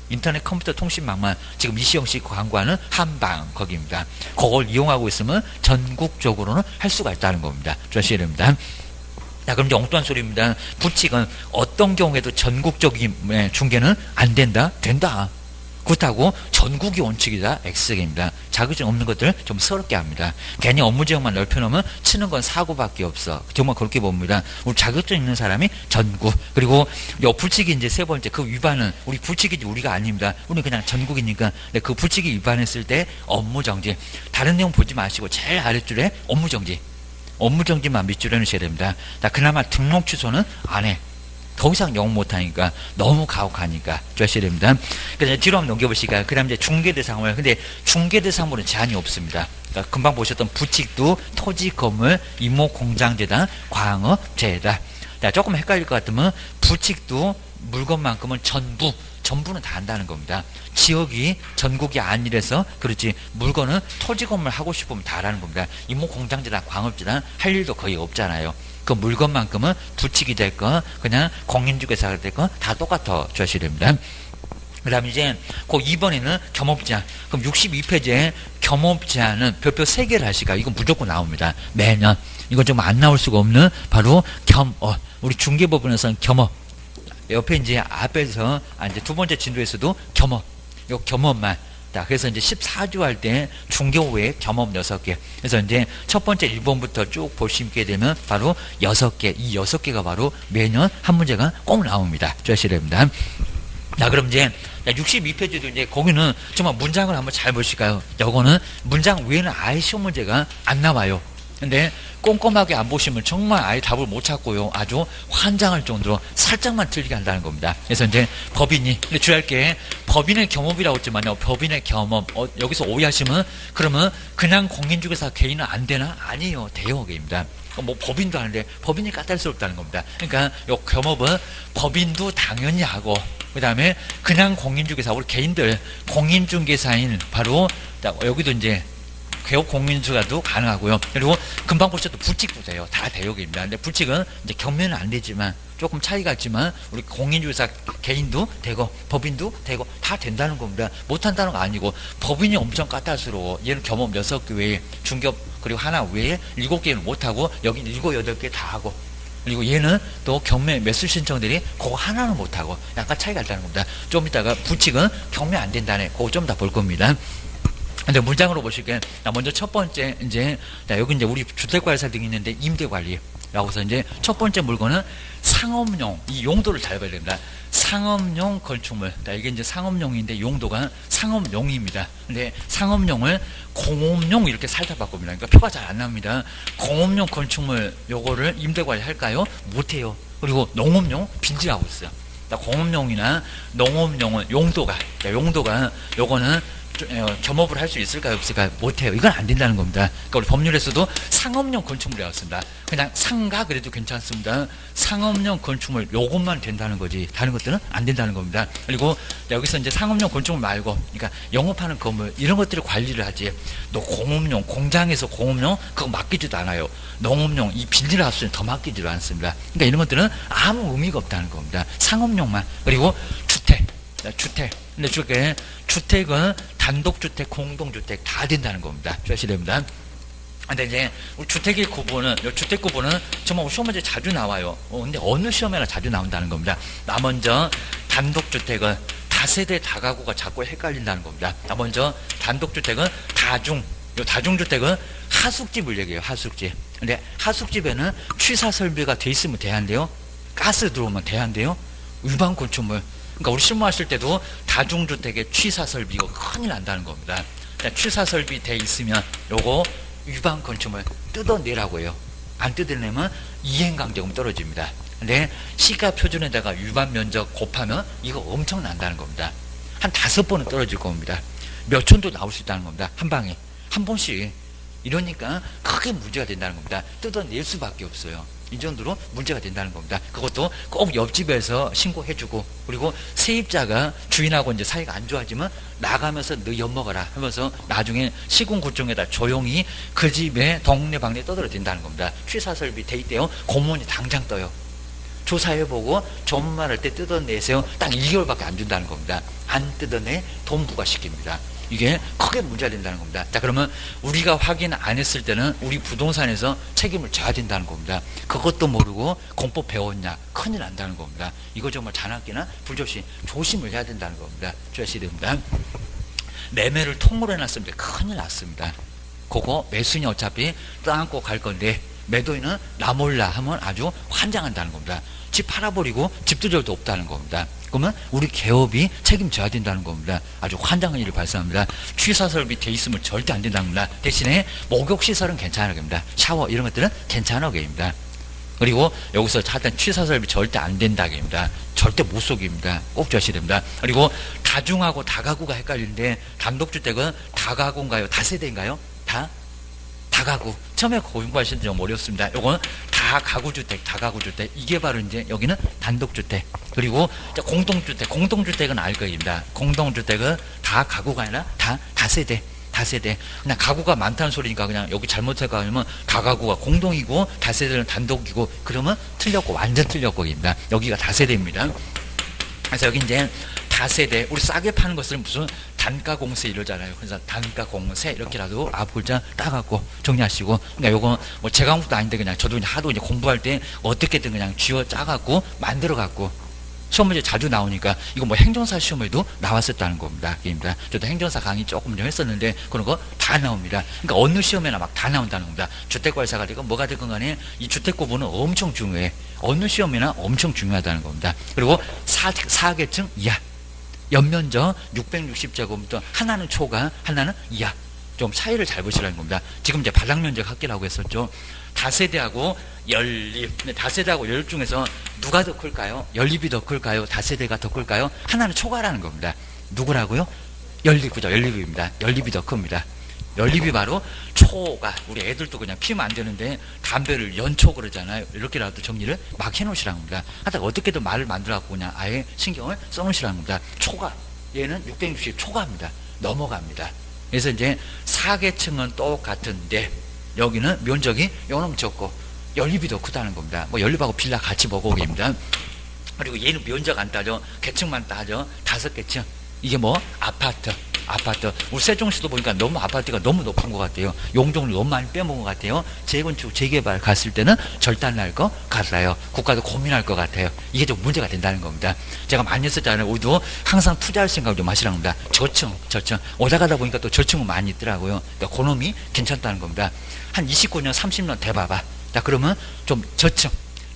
인터넷 컴퓨터 통신망만 지금 이시영씨 광고하는 한방 거기입니다. 그걸 이용하고 있으면 전국적으로는 할 수가 있다는 겁니다. 주셔야 됩니다. 자, 그럼 이제 엉뚱한 소리입니다. 부칙은 어떤 경우에도 전국적인 중개는 안 된다? 된다. 그렇다고 전국이 원칙이다? X입니다. 자격증 없는 것들 좀 서럽게 합니다. 괜히 업무 지역만 넓혀놓으면 치는 건 사고밖에 없어. 정말 그렇게 봅니다. 우리 자격증 있는 사람이 전국. 그리고 불칙이 이제 세 번째, 그 위반은 우리 불칙이지 우리가 아닙니다. 우리는 그냥 전국이니까. 근데 그 불칙이 위반했을 때 업무 정지. 다른 내용 보지 마시고 제일 아랫줄에 업무 정지. 업무 정지만 밑줄에 넣으셔야 됩니다. 자, 그나마 등록 취소는 안 해. 더 이상 영업 못하니까 너무 가혹하니까 주셔야 됩니다. 그래서 뒤로 한번 넘겨보실까요? 그 다음 이제 중개대상물. 근데 중개대상물은 제한이 없습니다. 그러니까 금방 보셨던 부칙도 토지, 건물, 임목공장재단, 광업재단. 자, 조금 헷갈릴 것 같으면 부칙도 물건만큼은 전부는 다 한다는 겁니다. 지역이 전국이 아니라서 그렇지 물건은 토지, 건물 하고 싶으면 다 하라는 겁니다. 임목공장재단, 광업재단 할 일도 거의 없잖아요. 그 물건만큼은 부칙이 됐건 그냥 공인중개사가 됐건 다 똑같아 주셔야 됩니다. 그 다음에 이제 그 2번에는 겸업제한. 그럼 62페이지에 겸업제한은 별표 3개를 하시까 이건 무조건 나옵니다. 매년. 이건 좀 안 나올 수가 없는 바로 우리 중개법원에서는 겸업. 옆에 이제 앞에서 이제 두 번째 진도에서도 겸업. 요 겸업만. 자, 그래서 이제 14주 할 때 중개업 외에 겸업 6개. 그래서 이제 첫 번째 1번부터 쭉 보시게 되면 바로 6개. 이 6개가 바로 매년 한 문제가 꼭 나옵니다. 주셔야 됩니다. 자, 그럼 이제 62페이지도 이제 거기는 정말 문장을 한번 잘 보실까요? 요거는 문장 외에는 아예 시험 문제가 안 나와요. 근데 꼼꼼하게 안 보시면 정말 아예 답을 못 찾고요. 아주 환장할 정도로 살짝만 틀리게 한다는 겁니다. 그래서 이제 법인이, 근데 주의할 게 법인의 겸업이라고 했지만요. 법인의 겸업, 여기서 오해하시면 그러면 그냥 공인중개사 개인은 안 되나? 아니에요. 돼요. 입니다. 뭐 법인도 하는데 법인이 까탈스럽다는 겁니다. 그러니까 요 겸업은 법인도 당연히 하고 그 다음에 그냥 공인중개사 우리 개인들 공인중개사인 바로 여기도 이제 개업 공인중개사도 가능하고요. 그리고 금방 보셔도 불칙도 돼요. 다 대역입니다. 근데 불칙은 이제 경매는 안 되지만 조금 차이가 있지만 우리 공인중개사 개인도 되고 법인도 되고 다 된다는 겁니다. 못한다는 거 아니고 법인이 엄청 까탈스러워. 얘는 겸업 6개 외에 중개업 그리고 하나 외에 7개는 못하고 여기 7, 8개 다 하고 그리고 얘는 또 경매 매수 신청들이 그거 하나는 못하고 약간 차이가 있다는 겁니다. 좀 이따가 불칙은 경매 안 된다네. 그거 좀 다 볼 겁니다. 근데 문장으로 보실게요. 먼저 첫 번째, 이제, 여기 이제 우리 주택관리사 등이 있는데 임대관리라고 해서 이제 첫 번째 물건은 상업용, 이 용도를 잘 봐야 됩니다. 상업용 건축물. 이게 이제 상업용인데 용도가 상업용입니다. 근데 상업용을 공업용 이렇게 살짝 바꿉니다. 그러니까 표가 잘 안 납니다. 공업용 건축물 요거를 임대관리 할까요? 못해요. 그리고 농업용 빈지하고 있어요. 공업용이나 농업용은 용도가 요거는 겸업을 할 수 있을까요? 없을까요? 못해요. 이건 안 된다는 겁니다. 그러니까 우리 법률에서도 상업용 건축물이라고 씁니다. 그냥 상가 그래도 괜찮습니다. 상업용 건축물 요것만 된다는 거지 다른 것들은 안 된다는 겁니다. 그리고 여기서 이제 상업용 건축물 말고 그러니까 영업하는 건물 이런 것들을 관리를 하지 또 공업용 공장에서 공업용 그거 맡기지도 않아요. 농업용 이 빌드하우스는 더 맡기지도 않습니다. 그러니까 이런 것들은 아무 의미가 없다는 겁니다. 상업용만. 그리고 주택 근데 주택은 단독주택, 공동주택 다 된다는 겁니다. 주셔야 됩니다. 근데 이제 우리 주택의 구분은, 주택 구분은 정말 시험 문제 자주 나와요. 근데 어느 시험에나 자주 나온다는 겁니다. 먼저 단독주택은 다세대 다가구가 자꾸 헷갈린다는 겁니다. 먼저 단독주택은 다중주택은 하숙집을 얘기해요. 하숙집. 근데 하숙집에는 취사 설비가 돼 있으면 돼한대요. 가스 들어오면 돼한대요. 위반 건축물. 그러니까 우리 실무하실 때도 다중주택의 취사설비 이거 큰일 난다는 겁니다. 취사설비 돼 있으면 요거 위반 건축물 뜯어내라고 해요. 안 뜯어내면 이행강제금 떨어집니다. 근데 시가 표준에다가 위반 면적 곱하면 이거 엄청 난다는 겁니다. 한 5번은 떨어질 겁니다. 몇 천도 나올 수 있다는 겁니다. 한 방에. 한 번씩. 이러니까 크게 문제가 된다는 겁니다. 뜯어낼 수밖에 없어요. 이 정도로 문제가 된다는 겁니다. 그것도 꼭 옆집에서 신고해주고 그리고 세입자가 주인하고 이제 사이가 안 좋아지면 나가면서 너 엿먹어라 하면서 나중에 시군구청에다 조용히 그 집에 동네방네 떠들어댄다는 겁니다. 취사설비 돼 있대요. 공무원이 당장 떠요. 조사해보고 전문말할 때 뜯어내세요. 딱 2개월밖에 안 준다는 겁니다. 안 뜯어내 돈 부과시킵니다. 이게 크게 문제가 된다는 겁니다. 자, 그러면 우리가 확인 안 했을 때는 우리 부동산에서 책임을 져야 된다는 겁니다. 그것도 모르고 공법 배웠냐? 큰일 난다는 겁니다. 이거 정말 잔악기나 불조심, 조심을 해야 된다는 겁니다. 주셔야 됩니다. 매매를 통으로 해놨습니다. 큰일 났습니다. 그거 매수인이 어차피 떠안고 갈 건데 매도인은 나 몰라 하면 아주 환장한다는 겁니다. 집 팔아버리고 집두절도 없다는 겁니다. 그러면 우리 개업이 책임져야 된다는 겁니다. 아주 환장한 일이 발생합니다. 취사설비 돼 있으면 절대 안 된다는 겁니다. 대신에 목욕시설은 괜찮은 겁니다. 샤워 이런 것들은 괜찮은 겁니다. 그리고 여기서 하여튼 취사설비 절대 안 된다입니다. 절대 못 속입니다. 꼭 주셔야 됩니다. 그리고 다중하고 다가구가 헷갈리는데 단독주택은 다가구인가요? 다세대인가요? 다가구. 처음에 공부하시는 좀 어렵습니다. 요거는 다가구주택. 이게 바로 이제 여기는 단독주택. 그리고 공동주택. 공동주택은 알 거입니다. 공동주택은 다가구가 아니라 다세대. 그냥 가구가 많다는 소리니까 그냥 여기 잘못할까 하면 다가구가 공동이고 다세대는 단독이고 그러면 틀렸고 완전 틀렸고입니다. 여기가 다세대입니다. 그래서 여기 이제 다세대, 우리 싸게 파는 것을 무슨 단가공세 이러잖아요. 그래서 단가공세 이렇게라도 앞글자 따갖고 정리하시고, 그러니까 요거 뭐 제 과목도 아닌데 그냥 저도 이제 하도 이제 공부할 때 어떻게든 그냥 쥐어 짜갖고 만들어갖고 시험 문제 자주 나오니까 이거 뭐 행정사 시험에도 나왔었다는 겁니다. 저도 행정사 강의 조금 좀 했었는데 그런 거 다 나옵니다. 그러니까 어느 시험에나 막 다 나온다는 겁니다. 주택관리사가 되건 뭐가 되건 간에 이 주택 구분은 엄청 중요해. 어느 시험에나 엄청 중요하다는 겁니다. 그리고 4계층 이하. 연면적 660제곱미터 하나는 초과 하나는 이하. 좀 차이를 잘 보시라는 겁니다. 지금 이제 바닥면적 합계라고 했었죠. 다세대하고 연립. 근데 다세대하고 연립 중에서 누가 더 클까요? 연립이 더 클까요? 다세대가 더 클까요? 하나는 초과라는 겁니다. 누구라고요? 연립, 그죠? 연립입니다. 연립이 더 큽니다. 연립이 바로 초가 우리 애들도 그냥 피우면 안 되는데 담배를 연초 그러잖아요. 이렇게라도 정리를 막 해놓으시라는 겁니다. 하다가 어떻게든 말을 만들어갖고 그냥 아예 신경을 써놓으시라는 겁니다. 초가 얘는 660 초과입니다. 넘어갑니다. 그래서 이제 사계층은 똑같은데 여기는 면적이 요놈 적고 연립이 더 크다는 겁니다. 뭐 연립하고 빌라 같이 보고 계십니다. 그리고 얘는 면적 안 따져, 계층만 따져 5개층. 이게 뭐 아파트. 우리 세종시도 보니까 너무 아파트가 너무 높은 것 같아요. 용적률 너무 많이 빼먹은 것 같아요. 재건축, 재개발 갔을 때는 절단 날 것 같아요. 국가도 고민할 것 같아요. 이게 좀 문제가 된다는 겁니다. 제가 많이 했었잖아요. 우리도 항상 투자할 생각을 좀 하시라는 겁니다. 저층. 오다 가다 보니까 또 저층은 많이 있더라고요. 그러니까 그놈이 괜찮다는 겁니다. 한 29년, 30년 돼봐봐. 자, 그러면 좀 저층.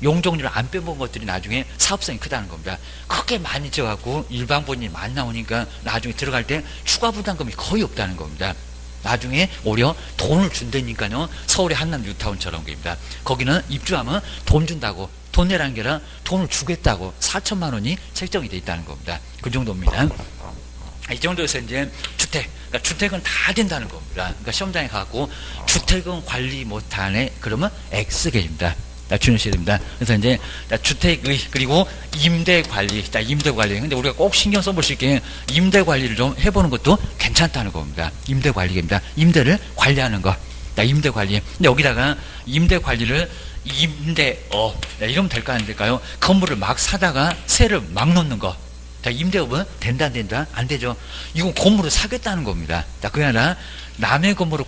용적률을 안 빼먹은 것들이 나중에 사업성이 크다는 겁니다. 크게 많이 져갖고 일반본인이 많이 나오니까 나중에 들어갈 때 추가 부담금이 거의 없다는 겁니다. 나중에 오히려 돈을 준다니까요. 서울의 한남 뉴타운처럼 겁니다. 거기는 입주하면 돈 준다고, 돈 내라는 게 아니라 돈을 주겠다고 4천만 원이 책정이 돼 있다는 겁니다. 그 정도입니다. 이 정도에서 이제 주택, 그러니까 주택은 다 된다는 겁니다. 그러니까 시험장에 가고 주택은 관리 못하네, 그러면 X개입니다. 주셔야 됩니다. 그래서 이제 주택의 그리고 임대 관리, 임대 관리. 근데 우리가 꼭 신경 써보실 게 임대 관리를 좀 해보는 것도 괜찮다는 겁니다. 임대 관리입니다. 임대를 관리하는 거. 임대 관리. 근데 여기다가 임대 관리를 임대업 이러면 될까 안 될까요? 건물을 막 사다가 세를 막 넣는 거. 임대업은 된다 안 된다? 안 되죠. 이건 건물을 사겠다는 겁니다. 그게 아니라 남의 건물을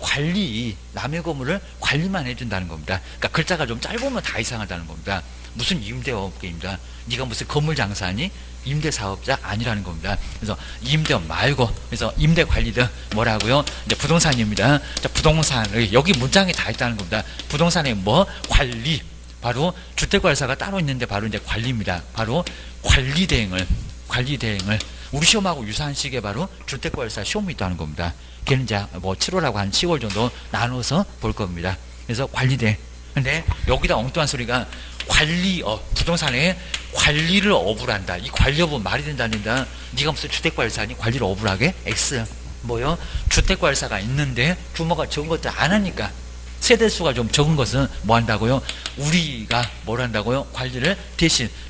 관리만 해준다는 겁니다. 그러니까 글자가 좀 짧으면 다 이상하다는 겁니다. 무슨 임대업입니다. 네가 무슨 건물 장사하니? 임대사업자 아니라는 겁니다. 그래서 임대업 말고, 그래서 임대관리든 뭐라고요? 이제 부동산입니다. 부동산의 여기 문장에 다 있다는 겁니다. 부동산의 뭐 관리, 바로 주택관리사가 따로 있는데 바로 이제 관리입니다. 바로 관리 대행을 우리 시험하고 유사한 식의 바로 주택관리사 시험이 있다는 겁니다. 걔는 이제 뭐 7월하고 한 10월 정도 나눠서 볼 겁니다. 그래서 관리대. 근데 여기다 엉뚱한 소리가 부동산에 관리를 업을 한다. 이 관리업은 말이 된다 안 된다. 네가 무슨 주택관리사니 관리를 업을 하게? X. 뭐요? 주택관리사가 있는데 규모가 적은 것들 안 하니까. 세대수가 좀 적은 것은 뭐 한다고요? 우리가 뭘 한다고요? 관리를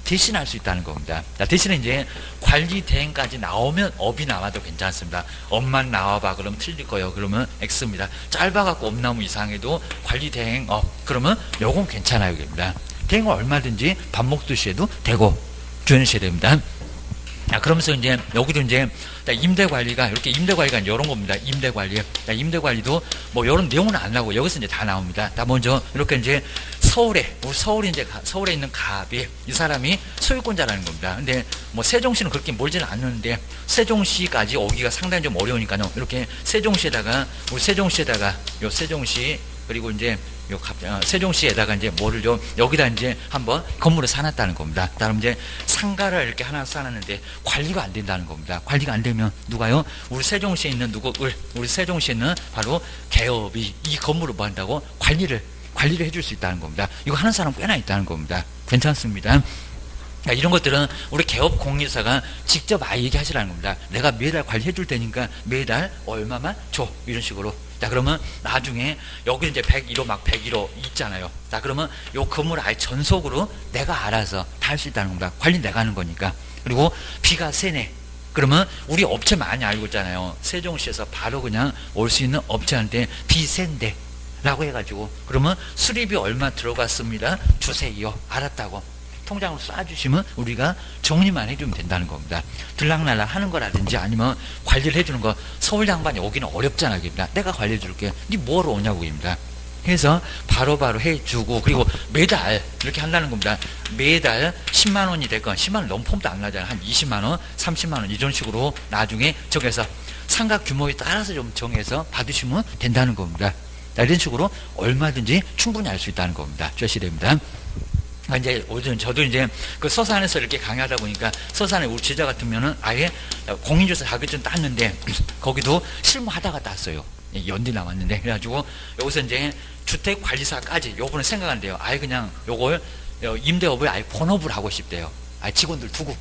대신할 수 있다는 겁니다. 자, 대신에 이제 관리 대행까지 나오면 업이 나와도 괜찮습니다. 업만 나와봐 그러면 틀릴 거예요. 그러면 X입니다. 짧아갖고 업 나오면 이상해도 관리 대행 그러면 요건 괜찮아요. 입니다. 대행은 얼마든지 밥 먹듯이 해도 되고 주셔야 됩니다. 자, 그러면서 이제 여기도 이제 임대 관리가 이렇게 이런 겁니다. 임대 관리. 임대 관리도 뭐 이런 내용은 안 나오고 여기서 이제 다 나옵니다. 먼저 이렇게 이제 서울에 있는 갑이 이 사람이 소유권자라는 겁니다. 근데 뭐 세종시는 그렇게 멀지는 않는데 세종시까지 오기가 상당히 좀 어려우니까요. 이렇게 세종시에다가 세종시 그리고 이제 세종시에다가 이제 뭐를 좀 여기다 이제 한번 건물을 사놨다는 겁니다. 다음 이제 상가를 이렇게 하나 쌓았는데 관리가 안 된다는 겁니다. 관리가 안 되면 누가요? 우리 세종시에 있는 우리 세종시에 있는 바로 개업이 이 건물을 뭐 한다고 관리를 해줄 수 있다는 겁니다. 이거 하는 사람 꽤나 있다는 겁니다. 괜찮습니다. 이런 것들은 우리 개업공인사가 직접 아예 얘기하시라는 겁니다. 내가 매달 관리해 줄 테니까 매달 얼마만 줘. 이런 식으로. 자, 그러면 나중에 여기 이제 101호 막 101호 있잖아요. 자, 그러면 요 건물 아예 전속으로 내가 알아서 다 할 수 있다는 겁니다. 관리 내가 하는 거니까. 그리고 비가 세네. 그러면 우리 업체 많이 알고 있잖아요. 세종시에서 바로 그냥 올 수 있는 업체한테 비 센데 라고 해가지고 그러면 수리비 얼마 들어갔습니다. 주세요. 알았다고. 통장으로 쏴주시면 우리가 정리만 해주면 된다는 겁니다. 들락날락 하는 거라든지 아니면 관리를 해주는 거 서울 양반이 오기는 어렵잖아요. 내가 관리해 줄게. 니 뭐하러 오냐고 입니다. 그래서 바로바로 해주고 그리고 매달 이렇게 한다는 겁니다. 매달 10만 원이 됐건 10만 원 너무 폼도 안 나잖아요. 한 20만 원, 30만 원 이런 식으로 나중에 정해서 상가 규모에 따라서 좀 정해서 받으시면 된다는 겁니다. 이런 식으로 얼마든지 충분히 알 수 있다는 겁니다. 주셔야 됩니다. 이제 오전 저도 이제 그 서산에서 이렇게 강의하다 보니까 서산에 우리 지자 같으면은 아예 공인중개사 자격증 땄는데 거기도 실무하다가 땄어요. 연대 나왔는데 그래가지고 여기서 이제 주택관리사까지 요거는 생각한대요. 아예 그냥 요걸 임대업을 아예 본업을 하고 싶대요. 아예 직원들 두고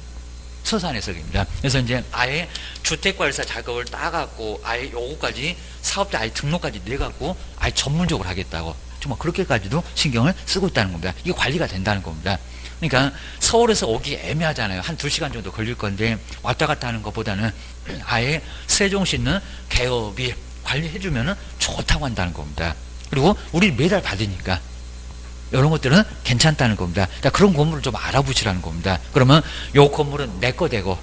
서산 해석입니다. 그래서 이제 아예 주택관리사 자격을 따갖고 아예 요거까지 사업자 아예 등록까지 내갖고 아예 전문적으로 하겠다고 정말 그렇게까지도 신경을 쓰고 있다는 겁니다. 이게 관리가 된다는 겁니다. 그러니까 서울에서 오기 애매하잖아요. 한 2시간 정도 걸릴 건데 왔다 갔다 하는 것보다는 아예 세종시 있는 개업이 관리해주면 좋다고 한다는 겁니다. 그리고 우리 매달 받으니까 이런 것들은 괜찮다는 겁니다. 그런 건물을 좀 알아보시라는 겁니다. 그러면 요 건물은 내 거 되고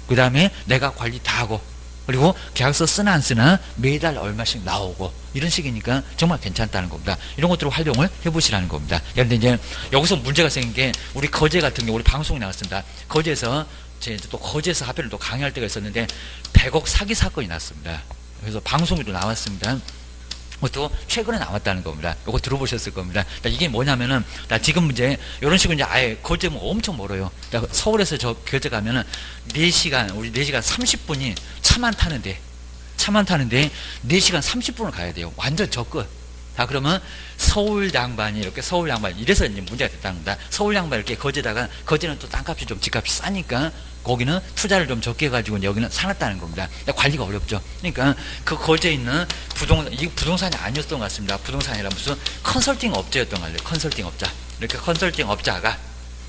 그 다음에 내가 관리 다 하고 그리고 계약서 쓰나 안 쓰나 매달 얼마씩 나오고 이런 식이니까 정말 괜찮다는 겁니다. 이런 것들을 활용을 해보시라는 겁니다. 그런데 이제 여기서 문제가 생긴 게 우리 거제 같은 경우 우리 방송이 나왔습니다. 거제에서 또 거제에서 하필 또 강의할 때가 있었는데 100억 사기 사건이 났습니다. 그래서 방송에도 나왔습니다. 그것도 최근에 나왔다는 겁니다. 이거 들어보셨을 겁니다. 이게 뭐냐면은, 지금 이제, 이런 식으로 이제 아예 거제 뭐 엄청 멀어요. 서울에서 저 거제 가면은 4시간, 우리 4시간 30분이 차만 타는데 4시간 30분을 가야 돼요. 완전 저 끝. 그러면 서울 양반이 이래서 이제 문제가 됐다는 겁니다. 서울 양반이 이렇게 거제다가, 거제는 또 땅값이 좀 집값이 싸니까 거기는 투자를 좀 적게 해가지고 여기는 사놨다는 겁니다. 관리가 어렵죠. 그러니까 그 거제에 있는 이게 부동산이 아니었던 것 같습니다. 부동산이 아니라 무슨 컨설팅 업자였던 것 같아요. 컨설팅 업자. 이렇게 컨설팅 업자가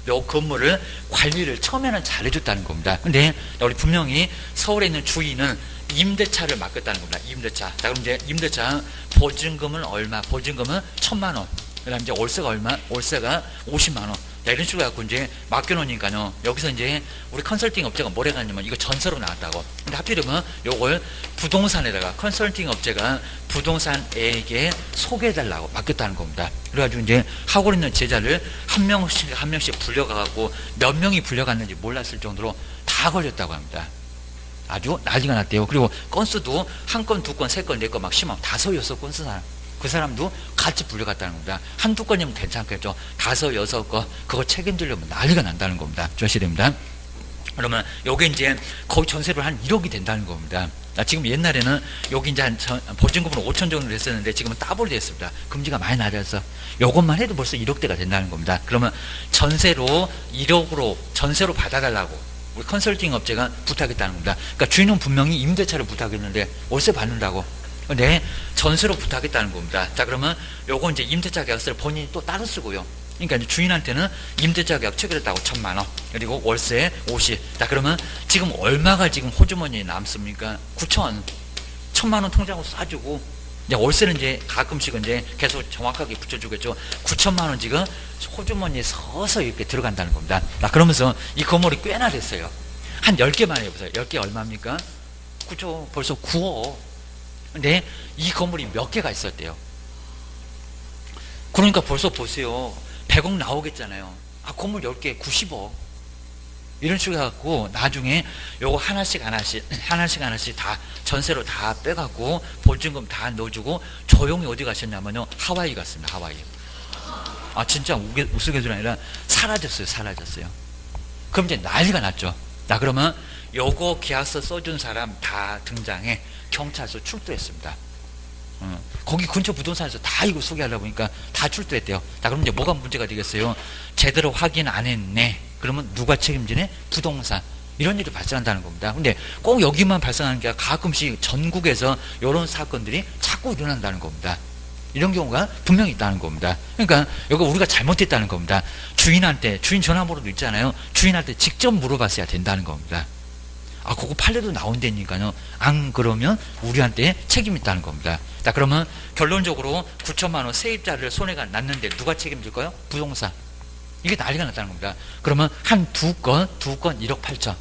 요 건물을 관리를 처음에는 잘해줬다는 겁니다. 근데 우리 분명히 서울에 있는 주인은 임대차를 맡겼다는 겁니다. 임대차. 자, 그럼 이제 임대차 보증금은 얼마? 보증금은 1,000만 원. 그 다음에 이제 월세가 얼마? 월세가 50만 원. 이런 식으로 해갖고 이제 맡겨놓으니까요. 여기서 이제 우리 컨설팅 업체가 뭐래 갔냐면 이거 전세로 나왔다고. 근데 하필이면 요걸 부동산에다가 컨설팅 업체가 부동산에게 소개해달라고 맡겼다는 겁니다. 그래가지고 이제 하고 있는 제자를 한 명씩 불려가갖고 몇 명이 불려갔는지 몰랐을 정도로 다 걸렸다고 합니다. 아주 난리가 났대요. 그리고 건수도 한 건, 두 건, 세 건, 네 건 막 심하면 5, 6건 쓴 사람. 그 사람도 같이 불려갔다는 겁니다. 한두 건이면 괜찮겠죠. 5, 6건 그거 책임지려면 난리가 난다는 겁니다. 조심해야 됩니다. 그러면 요게 이제 거의 전세로 한 1억이 된다는 겁니다. 지금 옛날에는 여기 이제 보증금으로 5천 정도 됐었는데 지금은 더블이 됐습니다. 금리가 많이 낮아서 요것만 해도 벌써 1억대가 된다는 겁니다. 그러면 전세로 1억으로 전세로 받아달라고 우리 컨설팅 업체가 부탁했다는 겁니다. 그러니까 주인은 분명히 임대차를 부탁했는데 월세 받는다고. 근데 전세로 부탁했다는 겁니다. 자, 그러면 요거 이제 임대차 계약서를 본인이 또 따로 쓰고요. 그러니까 이제 주인한테는 임대차 계약 체결했다고 1,000만 원. 그리고 월세 50. 자, 그러면 지금 얼마가 지금 호주머니에 남습니까? 9천. 1,000만 원 통장으로 쏴주고, 이제 월세는 이제 가끔씩은 이제 계속 정확하게 붙여주겠죠. 9천만 원 지금 호주머니에 서서 이렇게 들어간다는 겁니다. 자, 그러면서 이 건물이 꽤나 됐어요. 한 10개만 해보세요. 10개 얼마입니까? 그쵸. 벌써 9억. 근데 이 건물이 몇 개가 있었대요. 그러니까 벌써 보세요. 100억 나오겠잖아요. 건물 10개 90억. 이런 식으로 해갖고 나중에 요거 하나씩 다 전세로 다 빼갖고 보증금 다 넣어주고 조용히 어디 가셨냐면요. 하와이 갔습니다. 하와이. 진짜 우스갯소리 아니라 사라졌어요. 그럼 이제 난리가 났죠. 자, 그러면 요거 계약서 써준 사람 다 등장해 경찰서 출두했습니다. 거기 근처 부동산에서 다 이거 소개하려고 보니까 다 출두했대요. 자, 그럼 이제 뭐가 문제가 되겠어요? 제대로 확인 안 했네. 그러면 누가 책임지네? 부동산. 이런 일이 발생한다는 겁니다. 근데 꼭 여기만 발생하는 게 가끔씩 전국에서 이런 사건들이 자꾸 일어난다는 겁니다. 이런 경우가 분명히 있다는 겁니다. 그러니까 여기 우리가 잘못했다는 겁니다. 주인 전화번호도 있잖아요. 주인한테 직접 물어봤어야 된다는 겁니다. 그거 판례도 나온다니까요. 안 그러면 우리한테 책임이 있다는 겁니다. 자, 그러면 결론적으로 9천만 원 세입자를 손해가 났는데 누가 책임질까요? 부동산. 이게 난리가 났다는 겁니다. 그러면 한 두 건 1억 8천.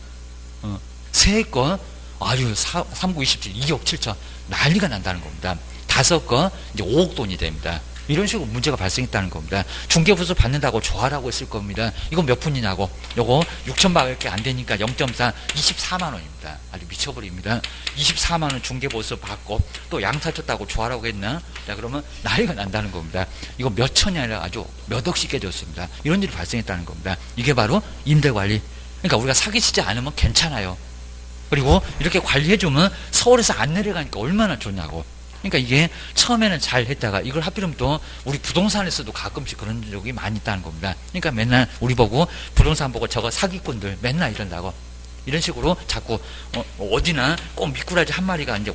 세 건, 3구 27, 2억 7천. 난리가 난다는 겁니다. 5건, 이제 5억 돈이 됩니다. 이런 식으로 문제가 발생했다는 겁니다. 중개부서 받는다고 좋아라고 했을 겁니다. 이거 몇 푼이냐고. 요거 6천밖에 안 되니까 0.4, 24만 원입니다. 아주 미쳐버립니다. 24만 원 중개부서 받고 또 양사 쳤다고 좋아라고 했나? 자, 그러면 난리가 난다는 겁니다. 이거 몇 천이 아니라 아주 몇 억씩 깨졌습니다. 이런 일이 발생했다는 겁니다. 이게 바로 임대관리. 그러니까 우리가 사기치지 않으면 괜찮아요. 그리고 이렇게 관리해주면 서울에서 안 내려가니까 얼마나 좋냐고. 그러니까 이게 처음에는 잘 했다가 이걸 하필이면 또 우리 부동산에서도 가끔씩 그런 적이 많이 있다는 겁니다. 그러니까 맨날 우리 보고 부동산 보고 저거 사기꾼들 맨날 이런다고. 이런 식으로 자꾸 어디나 꼭 미꾸라지 한 마리가 이제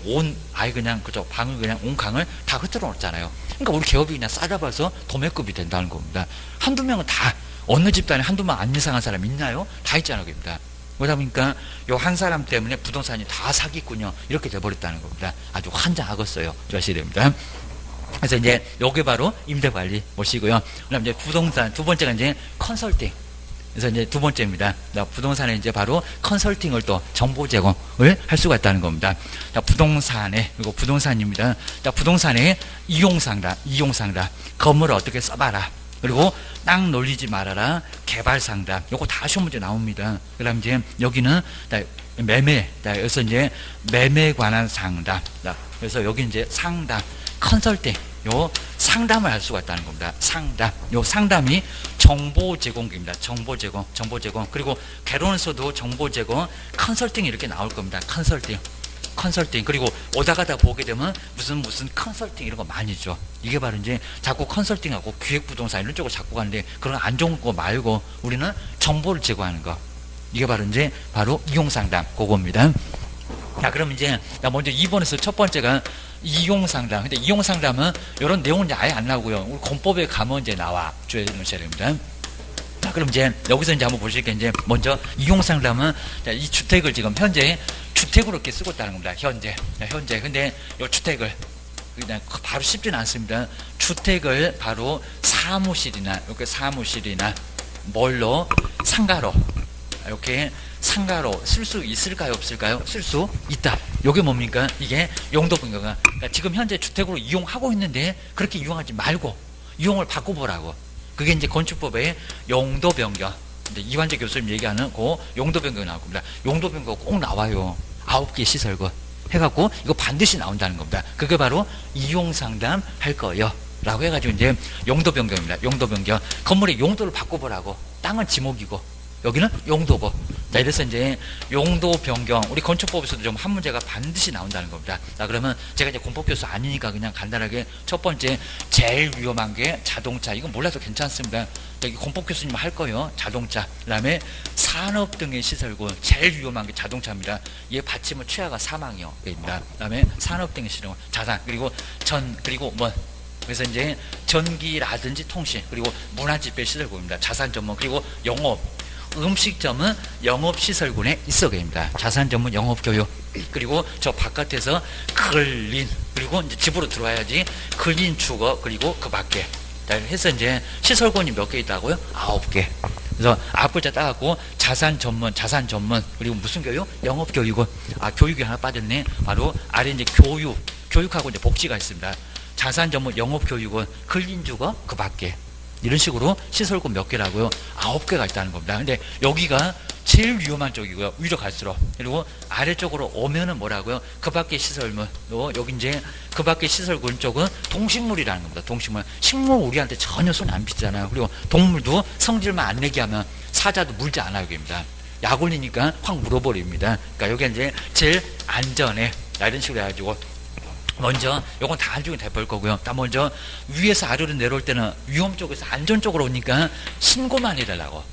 아예 그냥 그저 방을 그냥 온 강을 다 흩어져 놓잖아요. 그러니까 우리 개업이 그냥 싸잡아서 도매급이 된다는 겁니다. 한두 명은 다 어느 집단에 한두 명 안 이상한 사람 있나요? 다 있잖아요, 겁니다. 그러다 보니까 요 한 사람 때문에 부동산이 다 사기꾼요 이렇게 돼버렸다는 겁니다. 아주 환장하겠어요. 아셔야 됩니다. 그래서 이제 요게 바로 임대관리 모시고요. 그다음 이제 부동산 두 번째가 이제 컨설팅. 그래서 이제 두 번째입니다. 부동산에 이제 바로 컨설팅을 또 정보 제공을 할 수가 있다는 겁니다. 자, 부동산에, 그리고 부동산입니다. 자, 부동산에 이용상담, 건물을 어떻게 써봐라. 그리고 땅 놀리지 말아라. 개발 상담. 요거 다 시험 문제 나옵니다. 그 다음 이제 여기는 매매. 그래서 이제 매매에 관한 상담. 그래서 여기 이제 상담, 컨설팅. 요 상담을 할 수가 있다는 겁니다. 상담. 요 상담이 정보 제공입니다. 정보 제공. 그리고 개론에서도 정보 제공, 컨설팅 이렇게 나올 겁니다. 컨설팅. 그리고 오다 가다 보게 되면 무슨 컨설팅 이런 거 많이 죠. 이게 바로 이제 자꾸 컨설팅하고 기획부동산 이런 쪽으로 자꾸 가는데 그런 안 좋은 거 말고 우리는 정보를 제공하는 거. 이게 바로 이제 바로 이용상담 그겁니다. 자, 그럼 이제 먼저 2번에서 첫 번째가 이용상담. 근데 이용상담은 이런 내용은 이제 아예 안 나오고요. 우리 공법에 가면 이제 나와 줘야 됩니다. 자, 그럼 이제 여기서 이제 한번 보실게요. 이제 먼저 이용상담은 이 주택을 지금 현재 주택으로 이렇게 쓰고 있다는 겁니다. 현재. 근데 이 주택을 그냥 바로 쉽지는 않습니다. 주택을 바로 사무실이나 이렇게 사무실이나 뭘로 상가로 이렇게 상가로 쓸 수 있을까요? 없을까요? 쓸 수 있다. 이게 뭡니까? 이게 용도 변경은 그러니까 지금 현재 주택으로 이용하고 있는데 그렇게 이용하지 말고 이용을 바꿔보라고. 그게 이제 건축법의 용도 변경. 이완재 교수님 얘기하는 그 용도 변경이 나올 겁니다. 용도 변경 꼭 나와요. 9개 시설구 해갖고 이거 반드시 나온다는 겁니다. 그게 바로 이용 상담 할 거예요. 라고 해가지고 이제 용도 변경입니다. 용도 변경. 건물의 용도를 바꿔보라고. 땅은 지목이고 여기는 용도고. 자, 이래서 이제 용도 변경, 우리 건축법에서도 좀 한 문제가 반드시 나온다는 겁니다. 자, 그러면 제가 이제 공법 교수 아니니까 그냥 간단하게 첫 번째 제일 위험한 게 자동차. 이건 몰라도 괜찮습니다. 여기 공법 교수님 할 거예요. 자동차. 그 다음에 산업 등의 시설구. 제일 위험한 게 자동차입니다. 얘 받치면 최하가 사망이요. 입니다. 그 다음에 산업 등의 시설구. 자산. 그리고 그리고 그래서 이제 전기라든지 통신. 그리고 문화집회 시설구입니다. 자산 전문. 그리고 영업. 음식점은 영업시설군에 있어야 됩니다. 자산 전문 영업교육. 그리고 저 바깥에서 근린. 그리고 이제 집으로 들어와야지 근린 주거. 그리고 그 밖에. 해서 이제 시설군이 몇 개 있다고요? 9개. 그래서 앞글자 따갖고 자산 전문. 그리고 무슨 교육? 영업교육은. 교육이 하나 빠졌네. 바로 아래 이제 교육하고 이제 복지가 있습니다. 자산 전문 영업교육은 근린 주거. 그 밖에. 이런 식으로 시설구 몇 개라고요? 9개가 있다는 겁니다. 근데 여기가 제일 위험한 쪽이고요. 위로 갈수록. 그리고 아래쪽으로 오면은 뭐라고요? 그 밖의 시설물. 또 여기 이제 그 밖의 시설군 쪽은 동식물이라는 겁니다. 동식물. 식물 우리한테 전혀 손 안 빗잖아요. 그리고 동물도 성질만 안 내게 하면 사자도 물지 않아요. 여기입니다. 약 올리니까 확 물어버립니다. 그러니까 여기 이제 제일 안전해. 이런 식으로 해가지고 먼저 요건 다 안중에 대볼 거고요. 딱 먼저 위에서 아래로 내려올 때는 위험 쪽에서 안전 쪽으로 오니까 신고만 해달라고.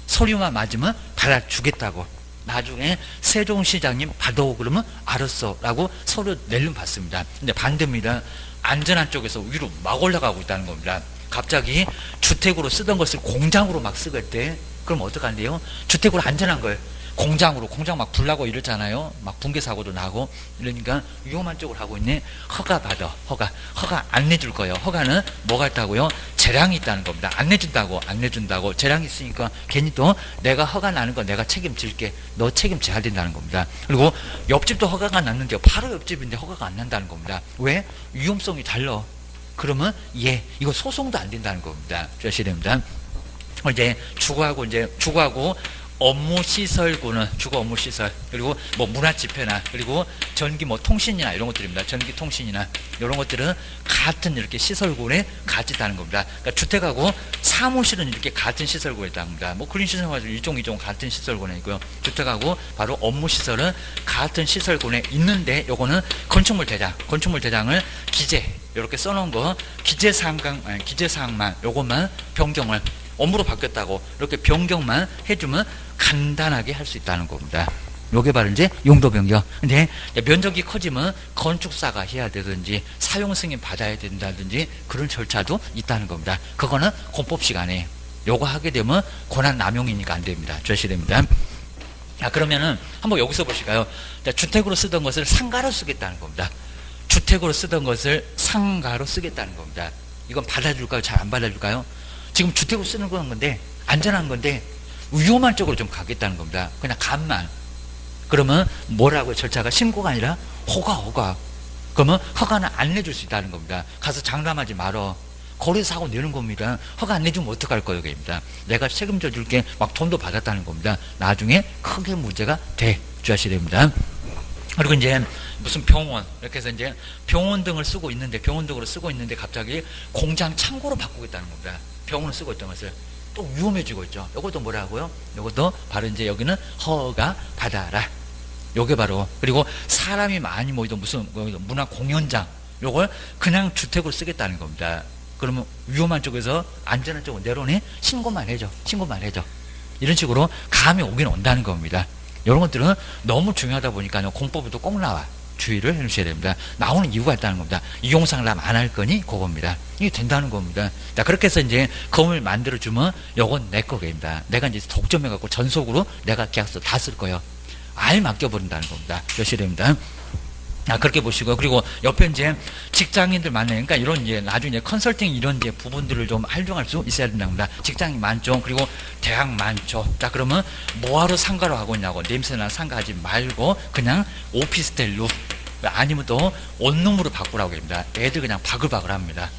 서류만 맞으면 받아주겠다고. 나중에 세종시장님 받아오고 그러면 알았어 라고 서류 낼름 받습니다. 근데 반대입니다. 안전한 쪽에서 위로 막 올라가고 있다는 겁니다. 갑자기 주택으로 쓰던 것을 공장으로 막 쓰겠대. 그럼 어떡한대요? 주택으로 안전한 걸 공장 막 불나고 이러잖아요. 막 붕괴 사고도 나고 이러니까 위험한 쪽을 하고 있네. 허가 받아. 허가 안 내줄 거예요. 허가는 뭐가 있다고요? 재량이 있다는 겁니다. 안 내준다고. 재량이 있으니까 괜히 또 내가 허가 나는 거 내가 책임질게. 너 책임져야 된다는 겁니다. 그리고 옆집도 허가가 났는데 바로 옆집인데 허가가 안 난다는 겁니다. 왜? 위험성이 달라. 그러면 이거 소송도 안 된다는 겁니다. 주셔야 됩니다. 이제 주거하고 업무시설구는 주거 업무시설, 그리고 문화집회나, 그리고 전기 통신이나 이런 것들입니다. 전기 통신이나 이런 것들은 같은 이렇게 시설군에 같이 있다는 겁니다. 그러니까 주택하고 사무실은 이렇게 같은 시설군에 있답니다. 근린시설과 일종 같은 시설군에 있고요. 주택하고 바로 업무시설은 같은 시설군에 있는데 요거는 건축물 대장을 이렇게 써놓은 거 기재사항만 요것만 변경을 업무로 바뀌었다고 이렇게 변경만 해주면 간단하게 할 수 있다는 겁니다. 요게 바로 이제 용도 변경. 근데 면적이 커지면 건축사가 해야 되든지 사용 승인 받아야 된다든지 그런 절차도 있다는 겁니다. 그거는 공법 시간에 요거 하게 되면 권한 남용이니까 안 됩니다. 주셔야 됩니다. 자, 그러면은 한번 여기서 보실까요? 자, 주택으로 쓰던 것을 상가로 쓰겠다는 겁니다. 주택으로 쓰던 것을 상가로 쓰겠다는 겁니다. 이건 받아줄까요? 잘 안 받아줄까요? 지금 주택으로 쓰는 건데 안전한 건데 위험한 쪽으로 좀 가겠다는 겁니다. 그냥 간만. 그러면 뭐라고 절차가 신고가 아니라 허가. 그러면 허가는 안 내줄 수 있다는 겁니다. 가서 장담하지 말어. 거래사고 내는 겁니다. 허가 안 내주면 어떡할 거예요? 입니다. 내가 책임져 줄게. 막 돈도 받았다는 겁니다. 나중에 크게 문제가 돼. 주셔야 됩니다. 그리고 이제 무슨 병원 이렇게 해서 이제 병원 등을 쓰고 있는데 병원 등으로 쓰고 있는데 갑자기 공장 창고로 바꾸겠다는 겁니다. 병원을 쓰고 있던 것을 또 위험해지고 있죠. 이것도 뭐라고요? 이것도 바로 이제 여기는 허가 받아라. 요게 바로. 그리고 사람이 많이 모이던 무슨 문화 공연장 요걸 그냥 주택으로 쓰겠다는 겁니다. 그러면 위험한 쪽에서 안전한 쪽으로 내려오니 신고만 해줘. 이런 식으로 감이 오긴 온다는 겁니다. 이런 것들은 너무 중요하다 보니까 공법에도 꼭 나와. 주의를 해주셔야 됩니다. 나오는 이유가 있다는 겁니다. 이용상담 안 할 거니 그겁니다. 이게 된다는 겁니다. 자, 그렇게 해서 이제 건물 만들어주면 요건 내 거입니다. 내가 이제 독점해갖고 전속으로 내가 계약서 다 쓸 거예요. 아예 맡겨버린다는 겁니다. 주셔야 됩니다. 아, 그렇게 보시고, 그리고 옆에 이제 직장인들 많아요. 그러니까 이런 이제 나중에 컨설팅 이런 이제 부분들을 좀 활용할 수 있어야 된답니다. 직장인 많죠. 그리고 대학 많죠. 자, 그러면 뭐하러 상가로 하고 있냐고. 냄새나 상가 하지 말고 그냥 오피스텔로 아니면 또 원룸으로 바꾸라고 합니다. 애들 그냥 바글바글 합니다.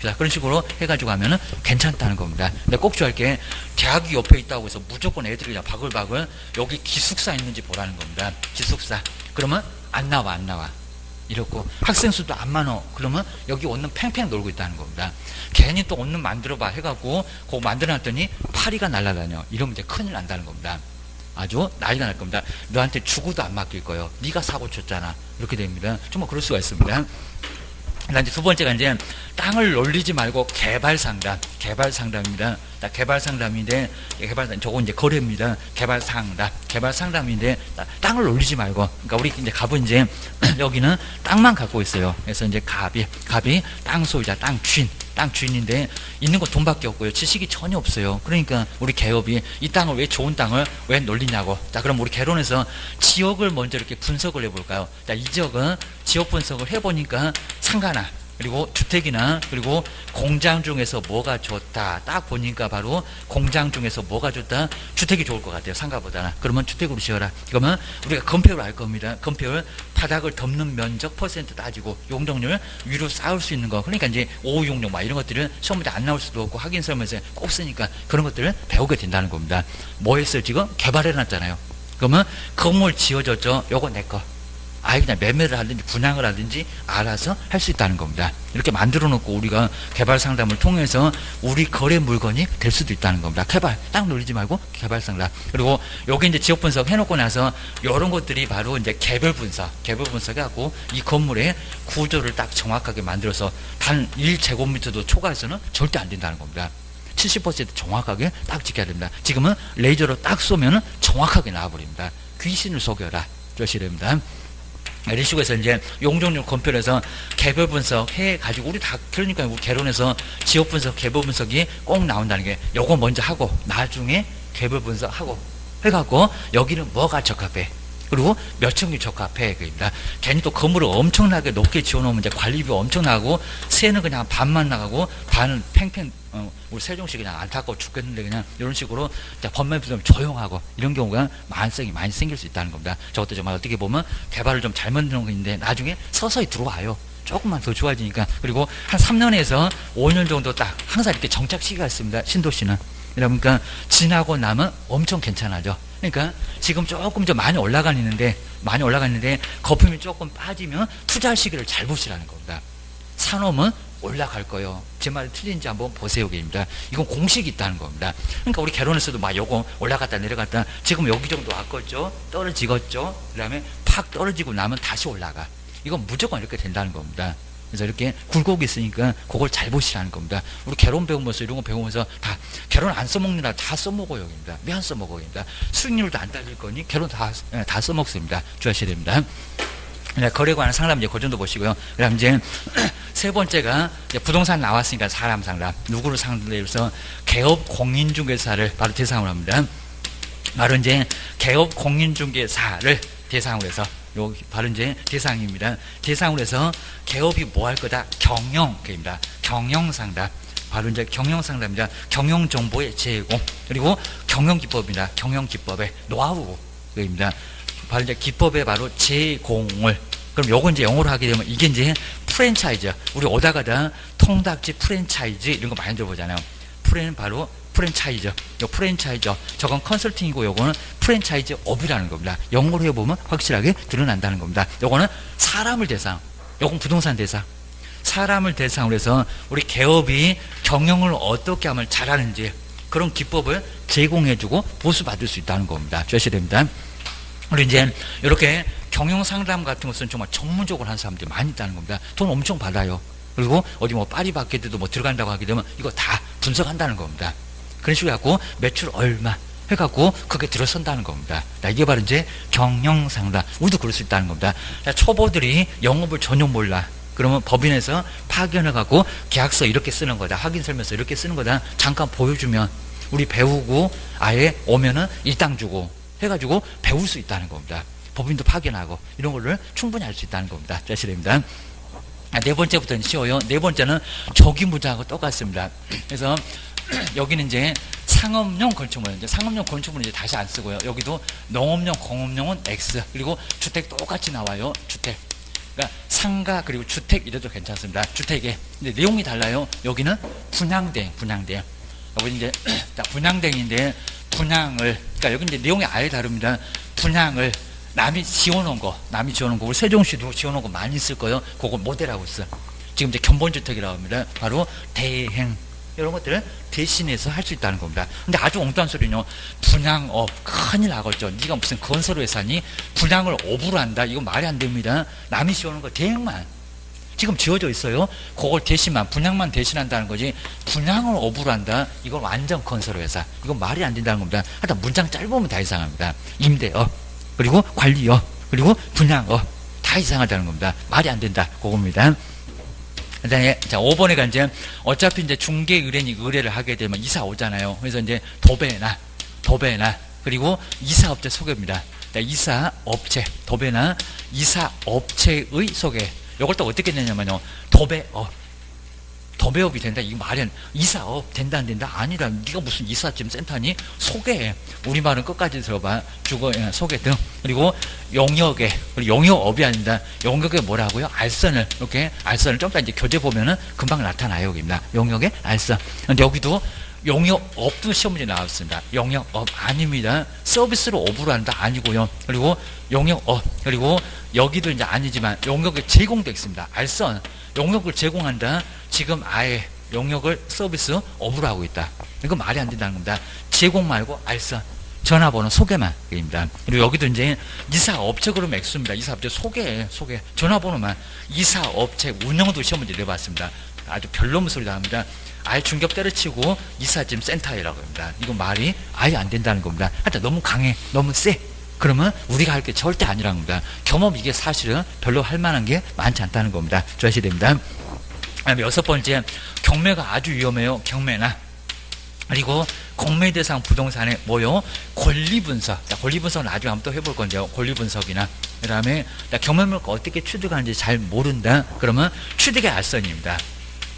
자, 그런 식으로 해가지고 하면은 괜찮다는 겁니다. 근데 꼭 주의할 게 대학이 옆에 있다고 해서 무조건 애들이 그냥 바글바글 여기 기숙사 있는지 보라는 겁니다. 기숙사. 그러면 안 나와. 이렇고 학생 수도 안 많어. 그러면 여기 원룸 팽팽 놀고 있다는 겁니다. 괜히 또 원룸 만들어봐 해갖고 그거 만들어놨더니 파리가 날아다녀. 이러면 이제 큰일 난다는 겁니다. 아주 난리가 날 겁니다. 너한테 죽어도 안 맡길 거예요. 네가 사고 쳤잖아. 이렇게 됩니다. 정말 그럴 수가 있습니다. 이제 두 번째가 이제 땅을 놀리지 말고 개발 상담입니다. 개발 상담인데 저거 이제 거래입니다. 개발 상담인데 땅을 놀리지 말고, 그러니까 우리 이제 갑은 이제 여기는 땅만 갖고 있어요. 그래서 이제 갑이 땅 소유자, 땅 주인인데 있는 거 돈밖에 없고요. 지식이 전혀 없어요. 그러니까 우리 개업이 이 땅을 왜 좋은 땅을 왜 놀리냐고. 자, 그럼 우리 개론에서 지역을 먼저 이렇게 분석을 해볼까요? 자, 이 지역은 지역 분석을 해보니까 상가나 그리고 주택이나 그리고 공장 중에서 뭐가 좋다. 딱 보니까 바로 공장 중에서 뭐가 좋다. 주택이 좋을 것 같아요. 상가보다는. 그러면 주택으로 지어라. 그러면 우리가 건폐율 알 겁니다. 건폐율 바닥을 덮는 면적 퍼센트 따지고 용적률 위로 쌓을 수 있는 거. 그러니까 이제 566 막 이런 것들은 시험 문제 안 나올 수도 없고 확인 설명서에 꼭 쓰니까 그런 것들을 배우게 된다는 겁니다. 뭐 했어요? 지금 개발해놨잖아요. 그러면 건물 지어졌죠. 요거 내 거. 아예 그냥 매매를 하든지 분양을 하든지 알아서 할 수 있다는 겁니다. 이렇게 만들어 놓고 우리가 개발 상담을 통해서 우리 거래 물건이 될 수도 있다는 겁니다. 개발, 땅 놀리지 말고 개발 상담. 그리고 여기 이제 지역 분석 해놓고 나서 이런 것들이 바로 이제 개별 분석하고 이 건물의 구조를 딱 정확하게 만들어서 단 1제곱미터도 초과해서는 절대 안 된다는 겁니다. 70% 정확하게 딱 지켜야 됩니다. 지금은 레이저로 딱 쏘면 정확하게 나와버립니다. 귀신을 속여라. 주셔야 됩니다. 이런 식으로 해서 이제 용적률 건폐율에서 개별 분석 해가지고 우리 다 그러니까 우리 개론에서 지역 분석, 개별 분석이 꼭 나온다는 게 요거 먼저 하고 나중에 개별 분석하고 해갖고 여기는 뭐가 적합해. 그리고 몇 층이 적합해. 그입니다. 괜히 또 건물을 엄청나게 높게 지어놓으면 이제 관리비 엄청나고 새는 그냥 반만 나가고 반은 팽팽 우리 세종시 그냥 안타까워 죽겠는데 그냥 이런 식으로 법만 좀 조용하고 이런 경우가 많이 생길 수 있다는 겁니다. 저것도 정말 어떻게 보면 개발을 좀 잘 만드는 거 있는데 나중에 서서히 들어와요. 조금만 더 좋아지니까. 그리고 한 3년에서 5년 정도 딱 항상 이렇게 정착 시기가 있습니다. 신도시는. 그러니까 지나고 나면 엄청 괜찮아져. 그러니까 지금 조금 좀 많이 올라가는데 거품이 조금 빠지면 투자할 시기를 잘 보시라는 겁니다. 산업은 올라갈 거예요. 제 말이 틀린지 한번 보세요. 입니다. 이건 공식이 있다는 겁니다. 그러니까 우리 개론에서도 막 요거 올라갔다 내려갔다 지금 여기 정도 왔겠죠. 떨어지겠죠. 그 다음에 팍 떨어지고 나면 다시 올라가. 이건 무조건 이렇게 된다는 겁니다. 그래서 이렇게 굴곡이 있으니까 그걸 잘 보시라는 겁니다. 우리 결혼 배우면서 이런 거 배우면서 다 결혼 안 써먹느라 다 써먹어요. 여기입니다. 왜 안 써먹어요? 여기입니다. 수익률도 안 따질 거니 결혼 다 써먹습니다. 주의하셔야 됩니다. 네, 거래관한 상담 이제 그 정도 보시고요. 그다음 이제 세 번째가 이제 부동산 나왔으니까 사람 상담. 누구를 상대해서 개업 공인중개사를 바로 대상으로 합니다. 바로 이제 개업 공인중개사를 대상으로 해서 요 바로 이제 대상입니다. 대상으로 해서 개업이 뭐 할 거다? 경영입니다. 경영 상담. 바로 이제 경영 상담입니다. 경영 정보의 제공 그리고 경영 기법입니다. 경영 기법의 노하우입니다. 바로 이제 기법의 바로 제공을 그럼 요거 이제 영어로 하게 되면 이게 이제 프랜차이즈 우리 오다 가다 통닭집 프랜차이즈 이런 거 많이 들어보잖아요. 바로 프랜차이즈 요 프랜차이즈 저건 컨설팅이고 요거는 프랜차이즈 업이라는 겁니다. 영어로 해보면 확실하게 드러난다는 겁니다. 요거는 사람을 대상 요건 부동산 대상 사람을 대상으로 해서 우리 개업이 경영을 어떻게 하면 잘하는지 그런 기법을 제공해주고 보수받을 수 있다는 겁니다. 주셔야 됩니다. 우리 이제 이렇게 경영 상담 같은 것은 정말 전문적으로 하는 사람들이 많이 있다는 겁니다. 돈 엄청 받아요. 그리고 어디 뭐 파리바게트도 뭐 들어간다고 하게 되면 이거 다 분석한다는 겁니다. 그런 식으로 해갖고 매출 얼마 해갖고 그게 들어선다는 겁니다. 이게 바로 이제 경영 상담. 우리도 그럴 수 있다는 겁니다. 초보들이 영업을 전혀 몰라. 그러면 법인에서 파견해갖고 계약서 이렇게 쓰는 거다. 확인 설명서 이렇게 쓰는 거다. 잠깐 보여주면 우리 배우고 아예 오면은 일당 주고 해가지고 배울 수 있다는 겁니다. 법인도 파견하고 이런 거를 충분히 할 수 있다는 겁니다. 자시됩니다. 네 번째부터는 쉬워요. 네 번째는 조기무장하고 똑같습니다. 그래서 여기는 이제 상업용 건축물, 이제 상업용 건축물은 이제 다시 안 쓰고요. 여기도 농업용, 공업용은 X 그리고 주택 똑같이 나와요. 주택. 그러니까 상가 그리고 주택 이래도 괜찮습니다. 주택에 근데 내용이 달라요. 여기는 분양대. 여기 이제 분양대인데 분양을 그러니까 여기 이제 내용이 아예 다릅니다. 분양을 남이 지어놓은 거 우리 세종시도 지어놓은 거 많이 있을 거예요. 그거 모델하고 있어. 지금 이제 견본주택이라고 합니다. 바로 대행 이런 것들을 대신해서 할 수 있다는 겁니다. 근데 아주 엉뚱한 소리는요. 분양업 큰일 나겠죠. 네가 무슨 건설회사니 분양을 업으로 한다. 이거 말이 안 됩니다. 남이 지어놓은 거 대행만 지금 지어져 있어요. 그걸 대신만 분양만 대신한다는 거지 분양을 업으로 한다. 이건 완전 건설회사. 이건 말이 안 된다는 겁니다. 하여튼 문장 짧으면 다 이상합니다. 임대업 그리고 관리업 그리고 분양업 다 이상하다는 겁니다. 말이 안 된다. 그겁니다. 그다음에 자 5번에 이제 어차피 이제 중개 의뢰인이 의뢰를 하게 되면 이사 오잖아요. 그래서 이제 도배나 그리고 이사업체 소개입니다. 이사업체 도배나 이사업체의 소개. 이걸 또 어떻게 내냐면요. 도배업이 된다. 이거 말이 안 이사업 된다 안 된다? 아니라 네가 무슨 이삿짐 센터니? 소개해. 우리말은 끝까지 들어봐. 주거 소개 등. 그리고 용역업이 아니다. 용역에 뭐라고요? 알선을 이렇게 알선을 좀 더 이제 교재 보면은 금방 나타나요. 여기입니다. 용역의 알선. 근데 여기도 용역업도 시험 문제 나왔습니다. 용역업 아닙니다. 서비스로 업으로 한다 아니고요. 그리고 용역업 그리고 여기도 이제 아니지만 용역에 제공도 있습니다. 알선 용역을 제공한다. 지금 아예 용역을 서비스 업으로 하고 있다. 이거 말이 안 된다는 겁니다. 제공 말고 알선 전화번호 소개만입니다. 그리고 여기도 이제 이사업체 그러면 X입니다. 이사업체 소개 전화번호만 이사업체 운영도 시험 문제 내봤습니다. 아주 별놈 소리 나옵니다. 아예 중격 때려치고 이삿짐 센터이라고 합니다. 이거 말이 아예 안 된다는 겁니다. 하여튼 너무 강해, 너무 세. 그러면 우리가 할 게 절대 아니라는 겁니다. 경험 이게 사실은 별로 할 만한 게 많지 않다는 겁니다. 주의하셔야 됩니다. 여섯 번째, 경매가 아주 위험해요. 경매나. 그리고 공매 대상 부동산에 뭐요? 권리분석. 권리분석은 나중에 한번 또 해볼 건데요. 권리분석이나. 그 다음에 경매물가 어떻게 취득하는지 잘 모른다. 그러면 취득의 알선입니다.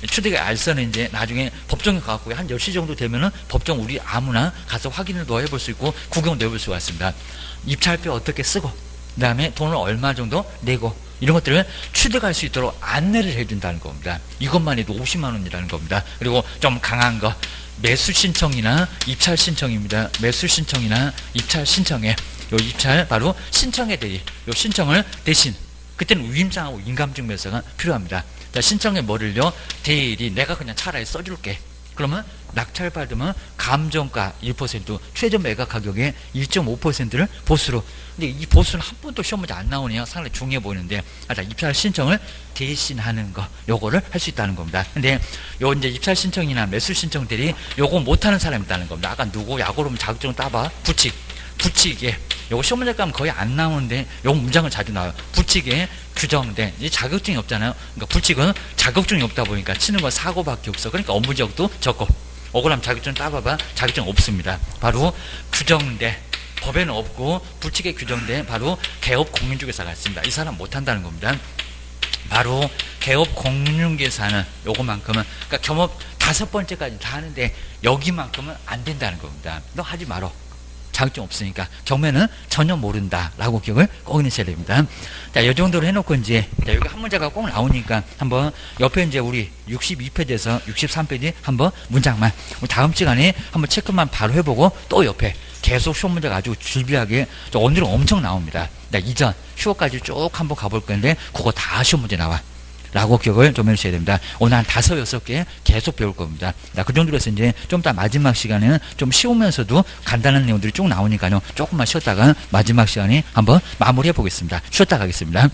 취득의 알선은 이제 나중에 법정에 가고 한 10시 정도 되면은 법정 우리 아무나 가서 확인을 더 해볼 수 있고 구경도 해볼 수가 있습니다. 입찰표 어떻게 쓰고 그 다음에 돈을 얼마 정도 내고 이런 것들을 취득할 수 있도록 안내를 해준다는 겁니다. 이것만 해도 50만 원이라는 겁니다. 그리고 좀 강한 거 매수 신청이나 입찰 신청입니다. 매수 신청이나 입찰 신청에 요 입찰 바로 신청에 대해 요 신청을 대신 그때는 위임장하고 인감증명서가 필요합니다. 자, 신청에 뭐를요? 대리 내가 그냥 차라리 써줄게. 그러면 낙찰받으면 감정가 1%, 최저 매각 가격의 1.5%를 보수로. 근데 이 보수는 한 번도 시험 문제 안 나오네요. 상당히 중요해 보이는데, 입찰 신청을 대신하는 거, 요거를 할 수 있다는 겁니다. 근데 요 이제 입찰 신청이나 매수 신청들이 요거 못하는 사람이 있다는 겁니다. 아까 누구 야구로 자격증 따봐? 부칙에 요거 시험 문제 가면 거의 안 나오는데 요 문장을 자주 나와요. 부칙에 규정된 이 자격증이 없잖아요. 그러니까 부칙은 자격증이 없다 보니까 치는 건 사고밖에 없어. 그러니까 업무지역도 적고. 억울하면 자격증 따봐봐. 자격증 없습니다. 바로 규정된, 법에는 없고 부칙에 규정된 바로 개업 공인중개사가 있습니다. 이 사람 못한다는 겁니다. 바로 개업 공인중개사는 요거만큼은, 그러니까 겸업 5번째까지 다 하는데 여기만큼은 안 된다는 겁니다. 너 하지 말어. 자격증 없으니까. 경매는 전혀 모른다라고 기억을 꼭 해주셔야 됩니다. 자, 이 정도로 해놓고 이제, 자, 여기 한 문제가 꼭 나오니까 한번 옆에 이제 우리 62페이지에서 63페이지 한번 문장만, 다음 시간에 한번 체크만 바로 해보고 또 옆에 계속 시험 문제가 아주 줄비하게, 오늘은 엄청 나옵니다. 자, 이전, 휴업까지 쭉 한번 가볼 건데, 그거 다 시험 문제 나와. 라고 기억을 좀 해주셔야 됩니다. 오늘 한 5, 6개 계속 배울 겁니다. 그 정도로 해서 이제 좀 이따 마지막 시간에는 좀 쉬우면서도 간단한 내용들이 쭉 나오니까요. 조금만 쉬었다가 마지막 시간에 한번 마무리해 보겠습니다. 쉬었다 가겠습니다.